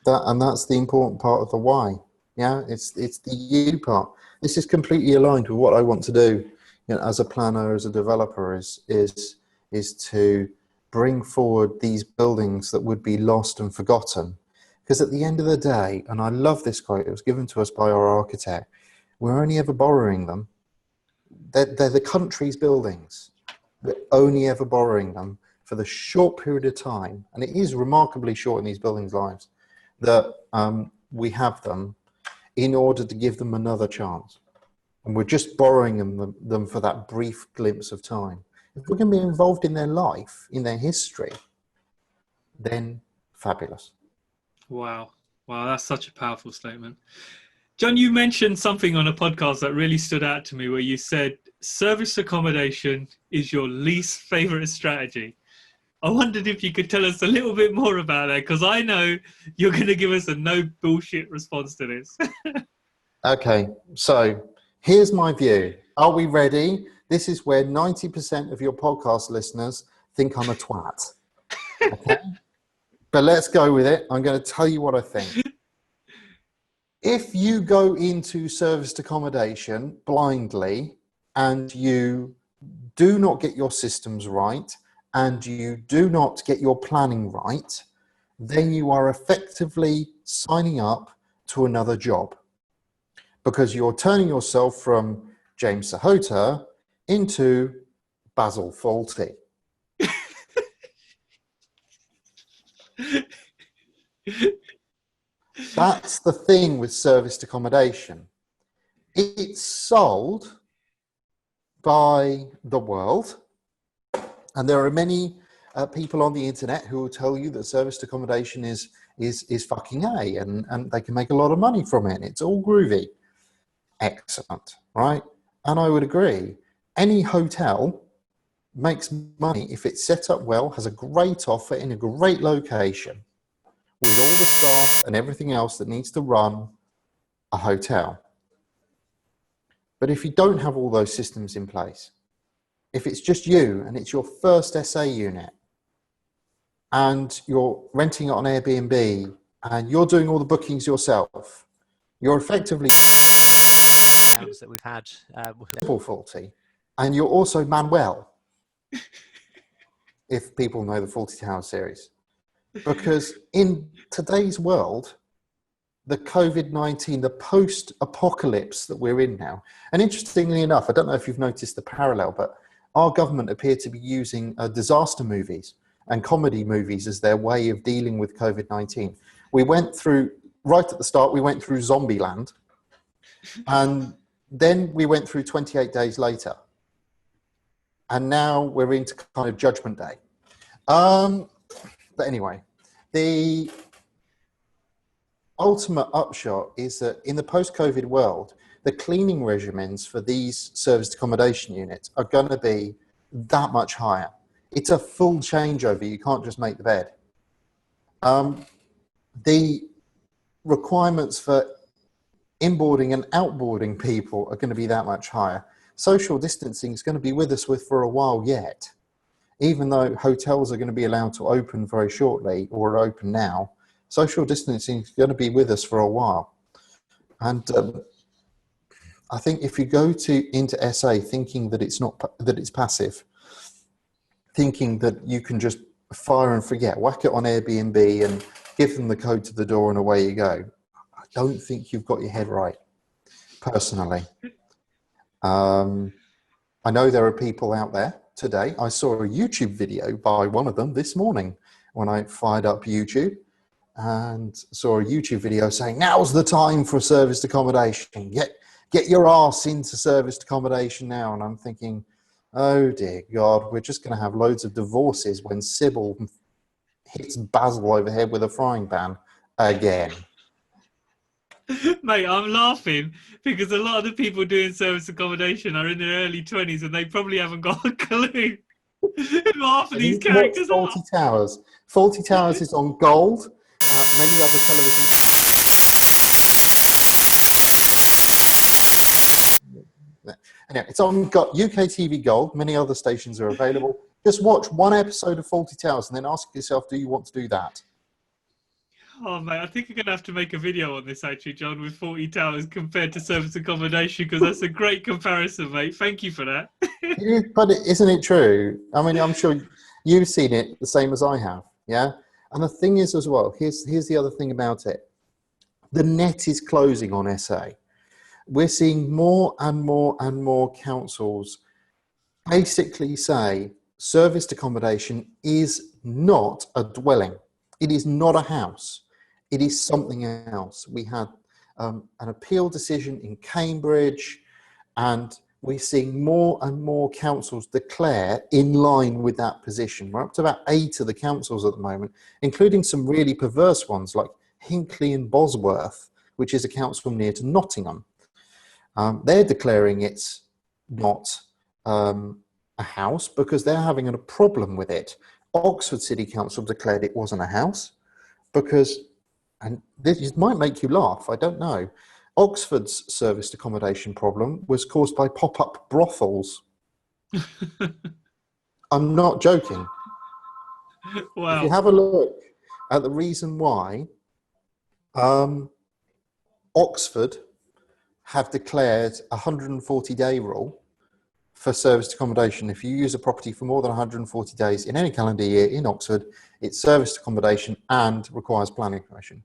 That's the important part of the why. Yeah, it's the you part. This is completely aligned with what I want to do, you know, as a planner, as a developer, is to bring forward these buildings that would be lost and forgotten. Because at the end of the day, and I love this quote, it was given to us by our architect, we're only ever borrowing them. They're the country's buildings. We're only ever borrowing them for the short period of time, and it is remarkably short in these buildings' lives, that we have them in order to give them another chance. And we're just borrowing them for that brief glimpse of time. If we're going to be involved in their life, in their history, then fabulous. Wow, that's such a powerful statement. Jon, you mentioned something on a podcast that really stood out to me, where you said service accommodation is your least favorite strategy. I wondered if you could tell us a little bit more about that, because I know you're going to give us a no bullshit response to this. Okay, so here's my view. Are we ready? This is where 90% of your podcast listeners think I'm a twat. Okay? But let's go with it. I'm going to tell you what I think. If you go into serviced accommodation blindly and you do not get your systems right and you do not get your planning right, then you are effectively signing up to another job, because you're turning yourself from Jamessahota into Basil Fawlty. That's the thing with serviced accommodation. It's sold by the world, and there are many people on the internet who will tell you that serviced accommodation is fucking A, and they can make a lot of money from it. It's all groovy. Excellent, right? And I would agree. Any hotel makes money if it's set up well, has a great offer in a great location, with all the staff and everything else that needs to run a hotel. But if you don't have all those systems in place, if it's just you and it's your first SA unit and you're renting it on Airbnb and you're doing all the bookings yourself, you're effectively that we've had level faulty, and you're also Manuel, if people know the Faulty Towers series. Because in today's world, the COVID-19, the post-apocalypse that we're in now, and interestingly enough, I don't know if you've noticed the parallel, but our government appear to be using disaster movies and comedy movies as their way of dealing with COVID-19. We went through, right at the start, we went through Zombieland, and then we went through 28 Days Later. And now we're into kind of Judgment Day. But anyway, the ultimate upshot is that in the post-COVID world, the cleaning regimens for these serviced accommodation units are going to be that much higher. It's a full changeover. You can't just make the bed. The requirements for inboarding and outboarding people are going to be that much higher. Social distancing is going to be with us for a while yet. Even though hotels are going to be allowed to open very shortly or are open now, social distancing is going to be with us for a while. And I think if you go into SA thinking that it's passive, thinking that you can just fire and forget, whack it on Airbnb and give them the code to the door and away you go, I don't think you've got your head right, personally. I know there are people out there today. I saw a YouTube video by one of them this morning when I fired up YouTube and saw a YouTube video saying, now's the time for serviced accommodation. Get your ass into serviced accommodation now. And I'm thinking, oh dear God, we're just going to have loads of divorces when Sybil hits Basil over the head with a frying pan again. Mate, I'm laughing because a lot of the people doing service accommodation are in their early 20s and they probably haven't got a clue who half of these characters are. Faulty Towers. Faulty Towers is on Gold. Many other television. Anyway, it's on UK TV Gold. Many other stations are available. Just watch one episode of Faulty Towers and then ask yourself, do you want to do that? Oh, mate, I think I'm going to have to make a video on this, actually, John, with 40 Towers compared to service accommodation, because that's a great comparison, mate. Thank you for that. But isn't it true? I mean, I'm sure you've seen it the same as I have, yeah? And the thing is as well, here's the other thing about it. The net is closing on SA. We're seeing more and more and more councils basically say serviced accommodation is not a dwelling. It is not a house. It is something else. We had an appeal decision in Cambridge, and we're seeing more and more councils declare in line with that position. We're up to about 8 of the councils at the moment, including some really perverse ones like Hinckley and Bosworth, which is a council near to Nottingham. They're declaring it's not a house because they're having a problem with it. Oxford City Council declared it wasn't a house because, and this might make you laugh, I don't know, Oxford's serviced accommodation problem was caused by pop-up brothels. I'm not joking. Wow. If you have a look at the reason why Oxford have declared a 140-day rule for serviced accommodation. If you use a property for more than 140 days in any calendar year in Oxford, it's serviced accommodation and requires planning permission.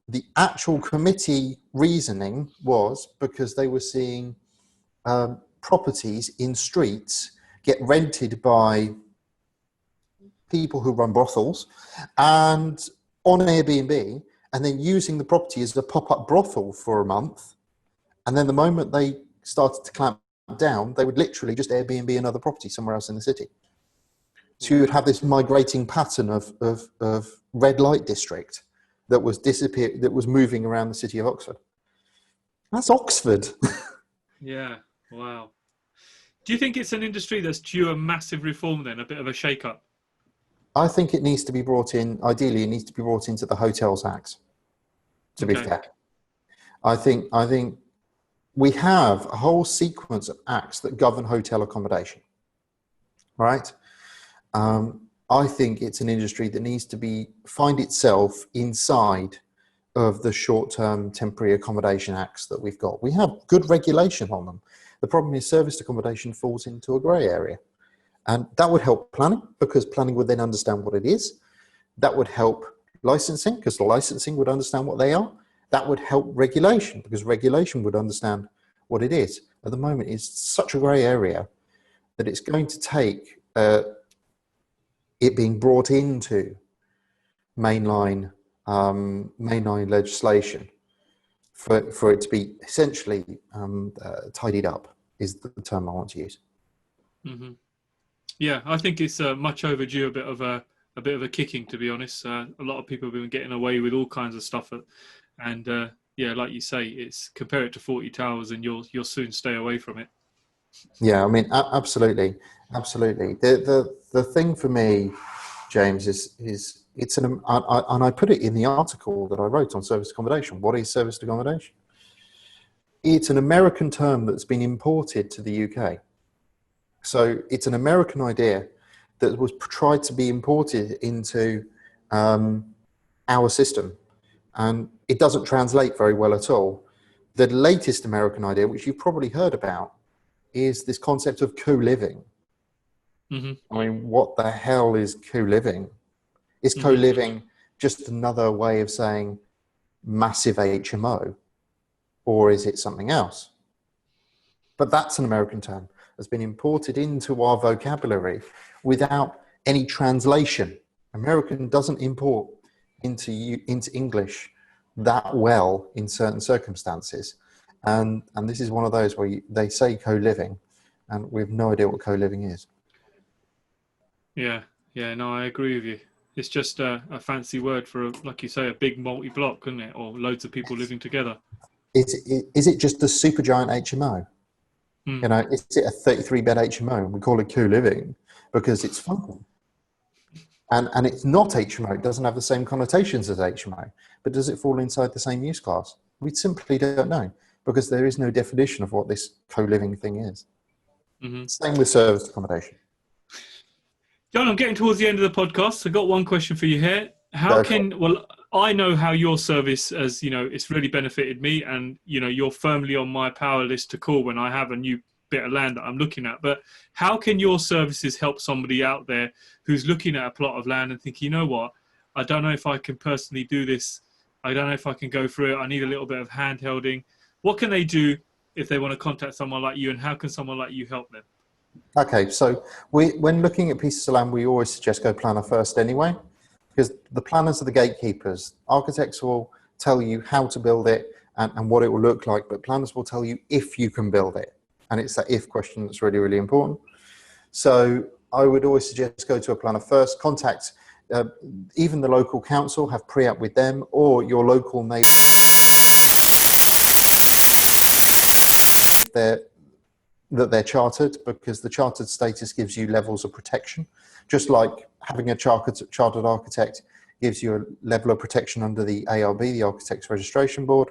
The actual committee reasoning was because they were seeing properties in streets get rented by people who run brothels and on Airbnb, and then using the property as a pop-up brothel for a month. And then the moment they started to clamp down, they would literally just Airbnb another property somewhere else in the city. So you would have this migrating pattern of red light district that was moving around the city of Oxford. That's Oxford. Yeah. Wow. Do you think it's an industry that's due a massive reform then, a bit of a shake-up? I think it needs to be brought in, ideally it needs to be brought into the Hotels Act, to be fair. I think we have a whole sequence of acts that govern hotel accommodation, right? I think it's an industry that needs to find itself inside of the short-term temporary accommodation acts that we've got. We have good regulation on them. The problem is serviced accommodation falls into a grey area. And that would help planning, because planning would then understand what it is. That would help licensing, because the licensing would understand what they are. That would help regulation, because regulation would understand what it is. At the moment, it's such a grey area that it's going to take it being brought into mainline legislation for it to be essentially tidied up, is the term I want to use. Mm-hmm. Yeah, I think it's much overdue. A bit of a kicking, to be honest. A lot of people have been getting away with all kinds of stuff, and yeah, like you say, it's compare it to 40 Towers, and you'll soon stay away from it. Yeah, I mean, absolutely. The thing for me, James, is it's and I put it in the article that I wrote on service accommodation. What is service accommodation? It's an American term that's been imported to the UK. So it's an American idea that was tried to be imported into our system, and it doesn't translate very well at all. The latest American idea, which you've probably heard about, is this concept of co-living. Mm-hmm. I mean, what the hell is co-living? Is co-living just another way of saying massive HMO, or is it something else? But that's an American term that's been imported into our vocabulary without any translation. American doesn't import into English that well in certain circumstances. And this is one of those where they say co-living, and we have no idea what co-living is. Yeah, no, I agree with you. It's just a fancy word for, like you say, a big multi-block, isn't it? Or loads of people living together. Is it just a super giant HMO? You know, is it a 33-bed HMO? We call it co-living because it's fun. And it's not HMO. It doesn't have the same connotations as HMO. But does it fall inside the same use class? We simply don't know, because there is no definition of what this co-living thing is. Mm-hmm. Same with service accommodation. Jon, I'm getting towards the end of the podcast. I've got one question for you here. I know how your service, as you know, it's really benefited me, and you know, you're firmly on my power list to call when I have a new bit of land that I'm looking at. But how can your services help somebody out there who's looking at a plot of land and thinking, you know what, I don't know if I can personally do this. I don't know if I can go through it. I need a little bit of hand-holding. What can they do if they want to contact someone like you, and how can someone like you help them? Okay, so when looking at pieces of land, we always suggest go planner first anyway, because the planners are the gatekeepers. Architects will tell you how to build it and what it will look like, but planners will tell you if you can build it. And it's that if question that's really, really important. So I would always suggest go to a planner first, contact even the local council, have pre-app with them, or your local neighbour. That they're chartered, because the chartered status gives you levels of protection, just like having a chartered architect gives you a level of protection under the ARB, the Architects Registration Board.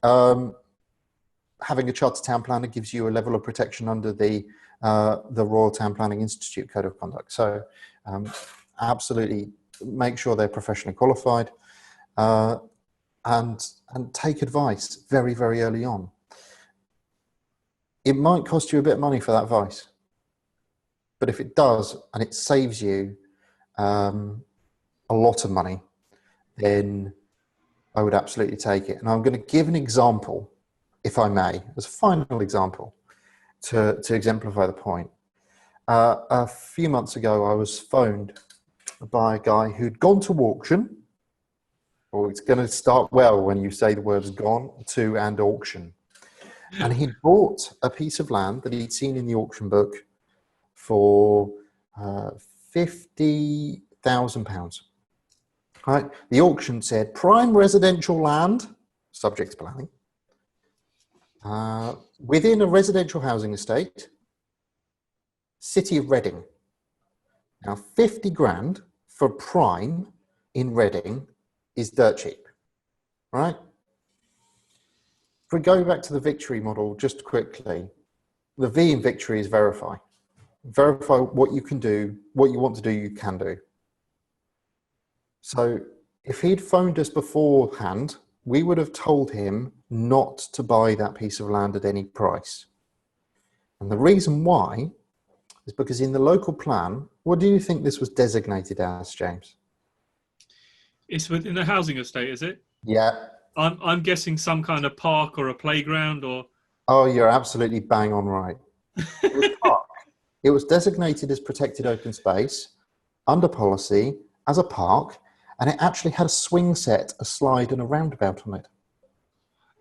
Having a chartered town planner gives you a level of protection under the Royal Town Planning Institute Code of Conduct. So absolutely make sure they're professionally qualified, and take advice very, very early on. It might cost you a bit of money for that advice, but if it does and it saves you a lot of money, then I would absolutely take it. And I'm going to give an example, if I may, as a final example to exemplify the point. A few months ago, I was phoned by a guy who'd gone to auction. Well, it's going to start well when you say the words gone to and auction. And he'd bought a piece of land that he'd seen in the auction book for £50,000. Right? The auction said prime residential land, subject to planning, within a residential housing estate, City of Reading. Now, 50 grand for prime in Reading is dirt cheap, right? If we go back to the victory model just quickly, the V in victory is verify. Verify what you can do, what you want to do, you can do. So if he'd phoned us beforehand, we would have told him not to buy that piece of land at any price. And the reason why is because in the local plan, what do you think this was designated as, James? It's within a housing estate, is it? Yeah. I'm guessing some kind of park or a playground or... Oh, you're absolutely bang on right. It was park. It was designated as protected open space under policy as a park, and it actually had a swing set, a slide, and a roundabout on it.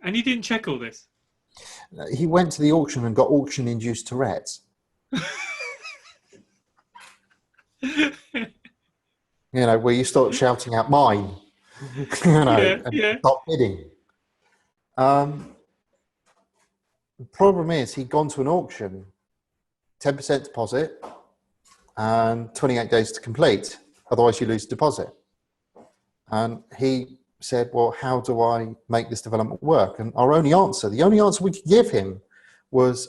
And you didn't check all this? He went to the auction and got auction-induced Tourette's. You know, where you start shouting out mine, you know, and stop bidding. The problem is he'd gone to an auction, 10% deposit and 28 days to complete. Otherwise you lose the deposit. And he said, well, how do I make this development work? And the only answer we could give him was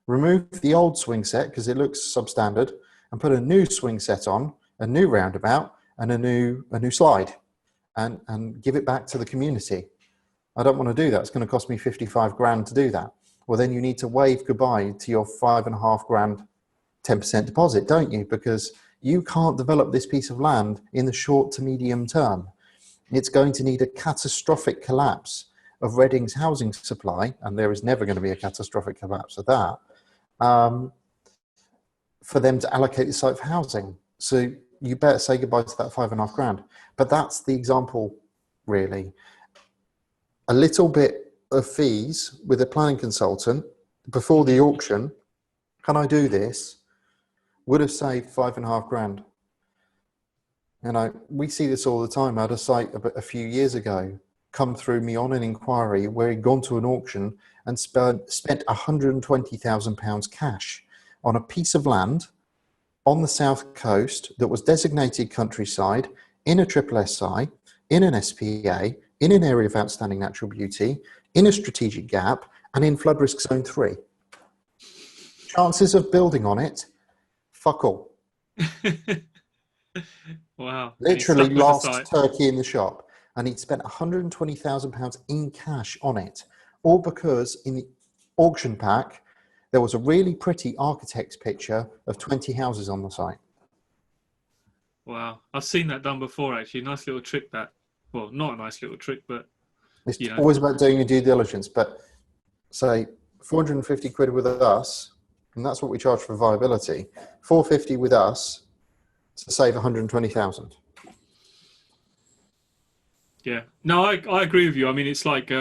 remove the old swing set because it looks substandard and put a new swing set on, a new roundabout and a new slide and give it back to the community. I don't want to do that. It's going to cost me 55 grand to do that. Well, then you need to wave goodbye to your 5.5 grand, 10% deposit, don't you? Because you can't develop this piece of land in the short to medium term. It's going to need a catastrophic collapse of Reading's housing supply, and there is never going to be a catastrophic collapse of that, for them to allocate the site for housing. So you better say goodbye to that 5.5 grand. But that's the example, really. A little bit of fees with a planning consultant before the auction, can I do this, would have saved 5.5 grand. You know, we see this all the time. I had a site a few years ago come through me on an inquiry where he'd gone to an auction and spent £120,000 cash on a piece of land on the south coast that was designated countryside in a triple SI, in an SPA, in an area of outstanding natural beauty, in a strategic gap, and in flood risk zone 3. Chances of building on it, fuck all. Wow. Literally last turkey in the shop. And he'd spent £120,000 in cash on it, all because in the auction pack, there was a really pretty architect's picture of 20 houses on the site. Wow. I've seen that done before, actually. Nice little trick that. Well, not a nice little trick, but... It's always about doing your due diligence. But say 450 quid with us, and that's what we charge for viability. 450 with us to save 120,000. Yeah. No, I agree with you. I mean, it's like...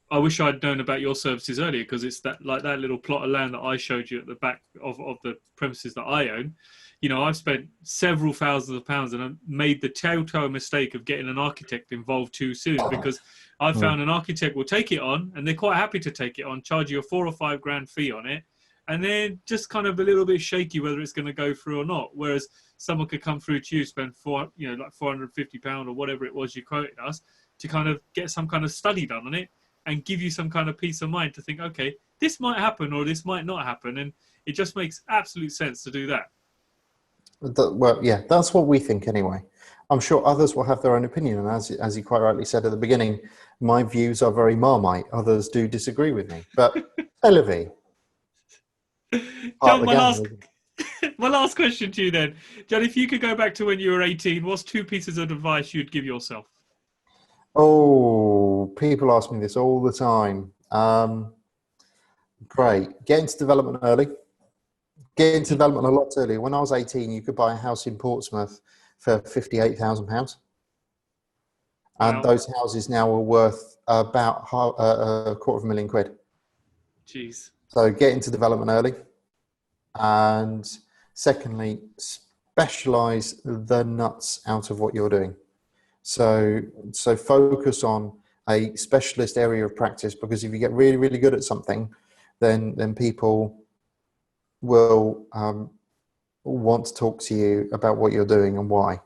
I wish I'd known about your services earlier, because it's that little plot of land that I showed you at the back of the premises that I own. You know, I've spent several thousands of pounds and I've made the telltale mistake of getting an architect involved too soon, because I found an architect will take it on and they're quite happy to take it on, charge you a 4 or 5 grand fee on it, and then just kind of a little bit shaky whether it's going to go through or not. Whereas someone could come through to you, spend like £450 or whatever it was you quoted us, to kind of get some kind of study done on it and give you some kind of peace of mind to think, okay, this might happen or this might not happen. And it just makes absolute sense to do that. Well, yeah, that's what we think anyway. I'm sure others will have their own opinion. And as you quite rightly said at the beginning, my views are very Marmite. Others do disagree with me. But Elevie. Jon, my last question to you then. Jon, if you could go back to when you were 18, what's 2 pieces of advice you'd give yourself? Oh, people ask me this all the time. Great. Get into development early. Get into development a lot earlier. When I was 18, you could buy a house in Portsmouth for £58,000. And those houses now are worth about £250,000 quid. Jeez. So get into development early. And secondly, specialize the nuts out of what you're doing. So focus on a specialist area of practice, because if you get really, really good at something, then people will want to talk to you about what you're doing and why.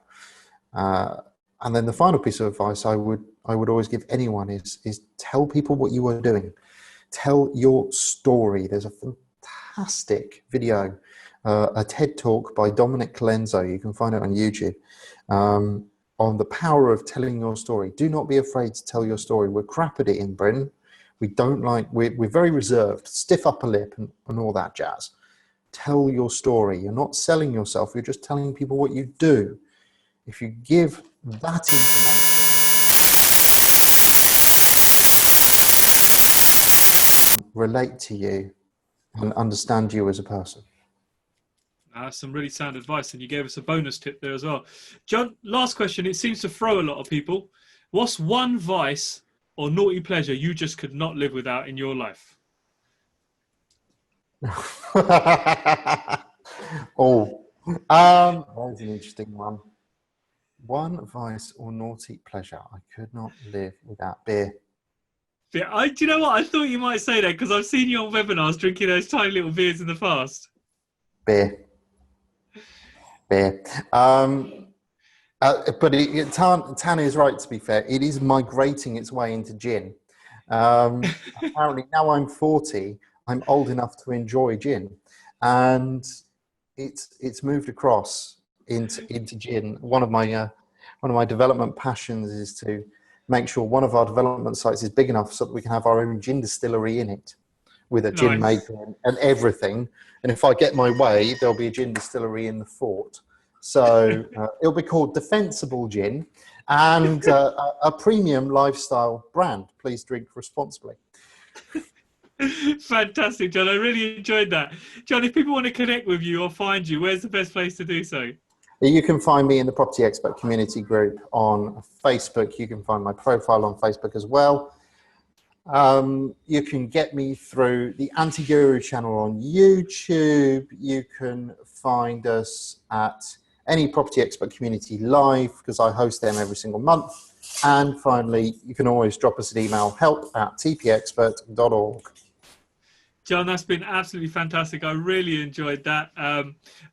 And then the final piece of advice I would always give anyone is tell people what you are doing. Tell your story. There's a fantastic video, a TED Talk by Dominic Colenso. You can find it on YouTube, on the power of telling your story. Do not be afraid to tell your story. We're crap at it in Britain. We don't like, we're very reserved, stiff upper lip and all that jazz. Tell your story. You're not selling yourself. You're just telling people what you do. If you give that information, relate to you and understand you as a person. Some really sound advice, and you gave us a bonus tip there as well. Jon, last question. It seems to throw a lot of people. What's one vice or naughty pleasure you just could not live without in your life? That's an interesting one. One vice or naughty pleasure I could not live without: beer. Yeah, do you know what? I thought you might say that because I've seen you on webinars drinking those tiny little beers in the past. Beer. But Tan is right, to be fair. It is migrating its way into gin. Apparently now I'm 40, I'm old enough to enjoy gin. And it's moved across into gin. One of my development passions is to make sure one of our development sites is big enough so that we can have our own gin distillery in it, with a gin maker and everything. And if I get my way, there'll be a gin distillery in the fort. So it'll be called Defensible Gin, and a premium lifestyle brand. Please drink responsibly. Fantastic, Jon. I really enjoyed that. Jon, if people want to connect with you or find you, where's the best place to do so? You can find me in the Property Expert Community Group on Facebook. You can find my profile on Facebook as well. You can get me through the Antiguru channel on YouTube. You can find us at any Property Expert Community Live, because I host them every single month. And finally, you can always drop us an email, help@tpexpert.org. Jon, that's been absolutely fantastic. I really enjoyed that.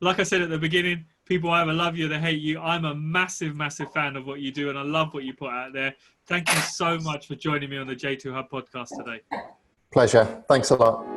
Like I said at the beginning, people either love you or they hate you. I'm a massive, massive fan of what you do, and I love what you put out there. Thank you so much for joining me on the J2 Hub podcast today. Pleasure. Thanks a lot.